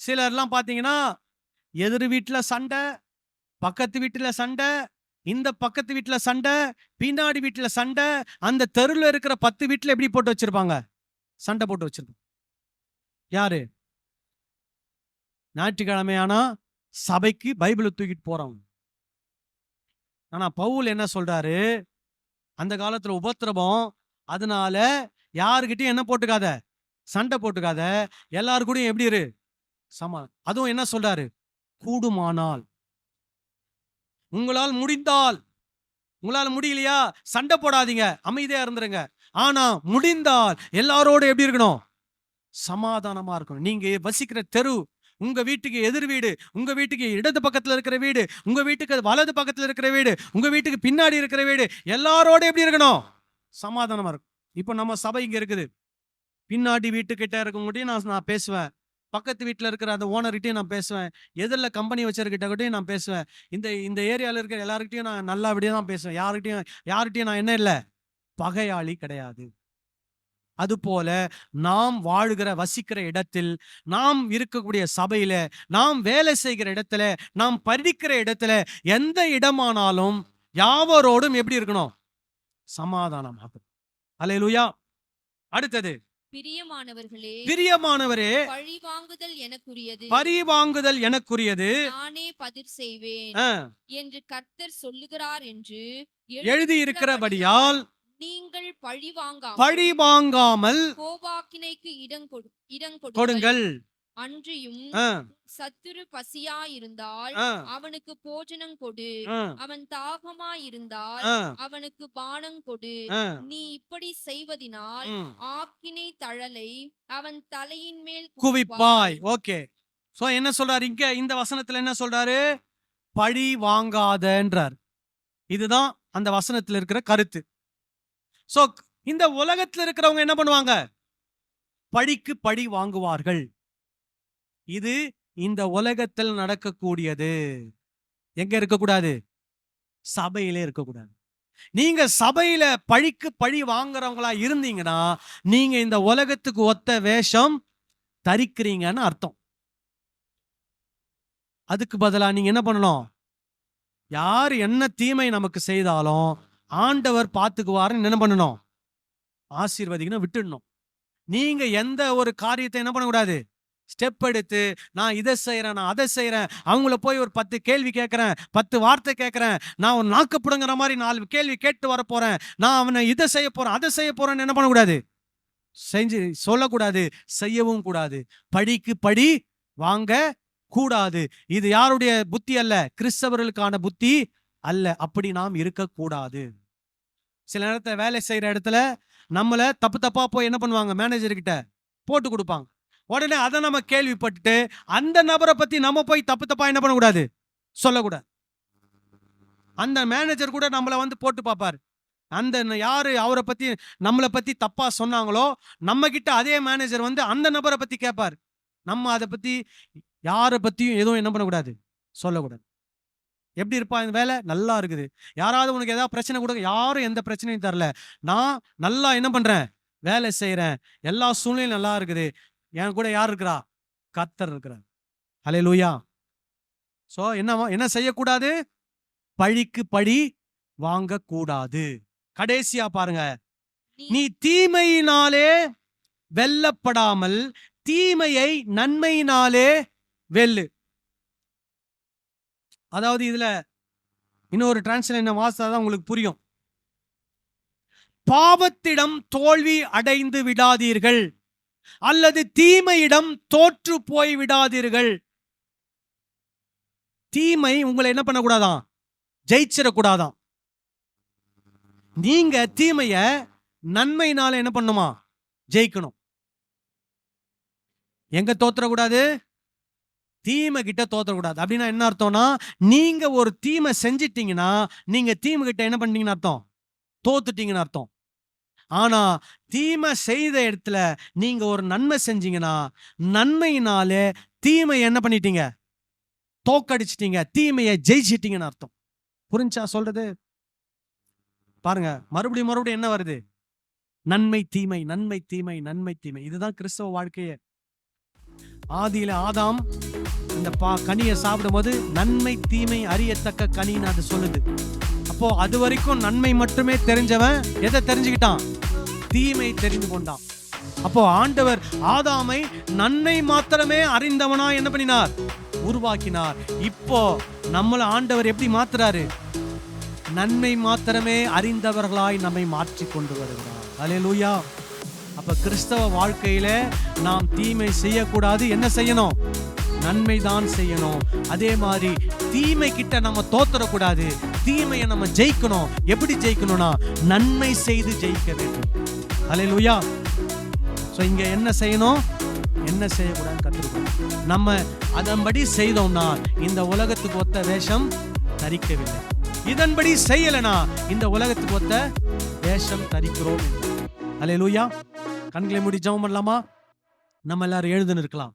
சிலர்லாம் பாத்தீங்கன்னா எதிர் வீட்டுல சண்டை, பக்கத்து வீட்டுல சண்டை, இந்த பக்கத்து வீட்டுல சண்டை, பின்னாடி வீட்டுல சண்டை, அந்த தெருல இருக்கிற 10 வீட்டுல எப்படி போட்டு வச்சிருப்பாங்க? சண்டை போட்டு வச்சிருப்பாங்க. யாரு? ஞாயிற்றுக்கிழமையானா சபைக்கு பைபிளை தூக்கிட்டு போறவங்க. ஆனா பவுல் என்ன சொல்றாரு? அந்த காலத்துல உபத்திரவம், அதனால யாருக்கிட்டையும் என்ன போட்டுக்காத, சண்டை போட்டுக்காத, எல்லாரு கூடயும் எப்படி இரு, அதுவும் என்ன சொல்றாரு? கூடுமானால், உங்களால் முடிந்தால். உங்களால முடியலையா, சண்டை போடாதீங்க, அமைதியா இருந்துருங்க. ஆனா முடிந்தால் எல்லாரோட எப்படி இருக்கணும்? சமாதானமா இருக்கணும். நீங்க வசிக்கிற தெரு, உங்க வீட்டுக்கு எதிர் வீடு, உங்க வீட்டுக்கு இடது பக்கத்துல இருக்கிற வீடு, உங்க வீட்டுக்கு வலது பக்கத்துல இருக்கிற வீடு, உங்க வீட்டுக்கு பின்னாடி இருக்கிற வீடு, எல்லாரோட எப்படி இருக்கணும்? சமாதானமா இருக்கும். இப்போ நம்ம சபை இங்க இருக்குது. பின்னாடி வீட்டுக்கிட்ட இருக்கவங்ககிட்டயும் நான் பேசுவேன், பக்கத்து வீட்டில் இருக்கிற அந்த ஓனர்கிட்டையும் நான் பேசுவேன், எதிரில் கம்பெனி வச்சிருக்கிட்டகிட்டையும் நான் பேசுவேன், இந்த ஏரியாவில் இருக்கிற எல்லாருக்கிட்டையும் நான் நல்லபடியாக தான் பேசுவேன். யார்கிட்டையும் நான் என்ன இல்லை, பகையாளி கிடையாது. அதுபோல நாம் வாழுகிற வசிக்கிற இடத்தில், நாம் இருக்கக்கூடிய சபையில, நாம் வேலை செய்கிற இடத்துல, நாம் படிக்கிற இடத்துல, எந்த இடமானாலும் யாவரோடும் எப்படி இருக்கணும்? சமாதானமாக. அல்லேலூயா. அடுத்தது, பிரியமானவர்களே, பிரியமானவரே, பழிவாங்குதல் எனக்குரியது, பழிவாங்குதல் எனக்குரியது, நானே பதில் செய்வேன் என்று கர்த்தர் சொல்லுகிறார் என்று எழுதியிருக்கிறபடியால் நீங்கள் பழிவாங்காமல் கோபாக்கினைக்கு இடம் கொடுங்கள். அன்றியும் சத்துரு பசியாயிருந்தால் அவனுக்கு போஜனம் கொடு, அவன் தாகமாயிருந்தால் அவனுக்கு பானம் கொடு. நீ இப்படி செய்வதினால் ஆக்கினை தழலை அவன் தலையின் மேல் குவிப்பாய். ஓகே, சோ என்ன சொல்றாரு இங்க? இந்த வசனத்துல என்ன சொல்றாரு? பழி வாங்காதன்றார். இதுதான் அந்த வசனத்துல இருக்கிற கருத்து. சோ இந்த உலகத்துல இருக்கிறவங்க என்ன பண்ணுவாங்க? பழிக்கு பழி வாங்குவார்கள். இது இந்த உலகத்தில் நடக்கக்கூடியது. எங்க இருக்கக்கூடாது? சபையிலே இருக்கக்கூடாது. நீங்க சபையில பழிக்கு பழி வாங்குறவங்களா இருந்தீங்கன்னா, நீங்க இந்த உலகத்துக்கு ஒத்த வேஷம் தரிக்கிறீங்கன்னு அர்த்தம். அதுக்கு பதிலா நீங்க என்ன பண்ணணும்? யார் என்ன தீமை நமக்கு செய்தாலும் ஆண்டவர் பார்த்துக்குவாருன்னு என்ன பண்ணணும்? ஆசீர்வதிக்கணும், விட்டுடணும். நீங்க எந்த ஒரு காரியத்தை என்ன பண்ணக்கூடாது? ஸ்டெப் எடுத்து நான் இதை செய்யறேன், நான் அதை செய்யறேன், அவங்கள போய் ஒரு 10 கேள்வி கேட்கறேன், 10 வார்த்தை கேட்கறேன், நான் ஒரு நாக்குப்புடுங்கிற மாதிரி 4 கேள்வி கேட்டு வர போறேன், நான் அவனை இதை செய்ய போறேன், அதை செய்ய போறேன்னு என்ன பண்ணக்கூடாது? செஞ்சு சொல்லக்கூடாது, செய்யவும் கூடாது. பழிக்கு பழி வாங்க கூடாது. இது யாருடைய புத்தி அல்ல, கிறிஸ்தவர்களுக்கான புத்தி அல்ல. அப்படி நாம் இருக்கக்கூடாது. சில நேரத்தை வேலை செய்யற இடத்துல நம்மள தப்பா போய் என்ன பண்ணுவாங்க? மேனேஜர் கிட்ட போட்டு கொடுப்பாங்க. உடனே அதை நம்ம கேள்விப்பட்டுட்டு அந்த நபரை பத்தி நம்ம போய் தப்பா என்ன பண்ணக்கூடாது? சொல்லக்கூடாது. அந்த மேனேஜர் கூட நம்மளை வந்து போட்டு பார்ப்பாரு. அந்த யாரு அவரை பத்தி நம்மளை பத்தி தப்பா சொன்னாங்களோ நம்ம கிட்ட அதே மேனேஜர் வந்து அந்த நபரை பத்தி கேட்பாரு. நம்ம அதை பத்தி யாரை பத்தியும் எதுவும் என்ன பண்ணக்கூடாது? சொல்லக்கூடாது. எப்படி இருப்பா இந்த வேலை? நல்லா இருக்குது. யாராவது உனக்கு ஏதாவது பிரச்சனை கொடுக்க, யாரும் எந்த பிரச்சனையும் தரல, நான் நல்லா என்ன பண்றேன்? வேலை செய்யறேன், எல்லா சூழ்நிலையும் நல்லா இருக்குது, என் கூட யார் இருக்கிறா? கர்த்தர் இருக்கிறார். ஹல்லேலூயா. சோ என்ன செய்யக்கூடாது? பழிக்கு பழி வாங்க கூடாது. கடைசியா பாருங்க, நீ தீமையினாலே வெல்லப்படாமல் தீமையை நன்மையினாலே வெல்லு. அதாவது இதுல இன்னொரு டிரான்ஸ்லேஷன் வாசித்தாதான் உங்களுக்கு புரியும். பாவத்திடம் தோல்வி அடைந்து விடாதீர்கள், அல்லது தீமையிடம் தோற்று போய் விடாதீர்கள். தீமை உங்களை என்ன பண்ணக்கூடாதான்? ஜெயிச்சிடக்கூடாதான். நீங்க தீமைய நன்மையினால என்ன பண்ணுமா? ஜெயிக்கணும். எங்க தோற்றக்கூடாது? தீமை கிட்ட தோற்றக்கூடாது. அப்படின்னா என்ன அர்த்தம்னா, நீங்க ஒரு தீமை செஞ்சிட்டீங்கன்னா நீங்க தீமை கிட்ட என்ன பண்ணீங்கன்னு அர்த்தம்? தோத்துட்டீங்கன்னு அர்த்தம். ஆனா தீமை செய்த இடத்துல நீங்க ஒரு நன்மை செஞ்சீங்கன்னா நன்மையினாலே தீமை என்ன பண்ணிட்டீங்க? தோக்கடிச்சிட்டீங்க, தீமையை ஜெயிச்சிட்டீங்கன்னு அர்த்தம். புரிஞ்சா சொல்றது? பாருங்க, மறுபடியும் என்ன வருது? நன்மை தீமை, நன்மை தீமை, நன்மை தீமை. இதுதான் கிறிஸ்தவ வாழ்க்கையே. ஆதியில ஆதாம் இந்த கனியை சாப்பிடும்போது நன்மை தீமை அறியத்தக்க கனின்னு அது சொல்லுது. அப்போ அது வரைக்கும் நன்மை மட்டுமே தெரிஞ்சவன் எதை தெரிஞ்சுக்கிட்டான்? தீமை தெரிந்து கொண்டான். அப்போ ஆண்டவர் ஆதாமை நன்மை மாத்திரமே அறிந்தவனா என்ன பண்ணினார்? உருவாக்கினார். இப்போ நம்மள ஆண்டவர் எப்படி மாத்துறாரு? நன்மை மாத்திரமே அறிந்தவர்களாய் நம்மை மாற்றி கொண்டு வருகிறார். அல்லேலூயா. அப்ப கிறிஸ்தவ வாழ்க்கையில நாம் தீமை செய்யக்கூடாது. என்ன செய்யணும்? நன்மை தான் செய்யணும். அதே மாதிரி தீமை கிட்ட நம்ம தோத்துறக்கூடாது. தீமையை நம்ம ஜெயிக்கணும். எப்படி ஜெயிக்கணும்னா நன்மை செய்து ஜெயிக்க வேண்டும். அல்லேலூயா. ஸோ இங்க என்ன செய்யணும், என்ன செய்யக்கூடாதுன்னு கற்றுக்கணும். நம்ம அதன்படி செய்தோம்னா இந்த உலகத்துக்கு ஒத்த வேஷம் தரிக்கவில்லை. இதன்படி செய்யலைனா இந்த உலகத்துக்கு ஒத்த வேஷம் தரிக்கிறோம். அல்லேலூயா. கண்களை மூடி ஜெபம் பண்ணலாமா? நம்ம எல்லாரும் எழுதுன்னு இருக்கலாம்.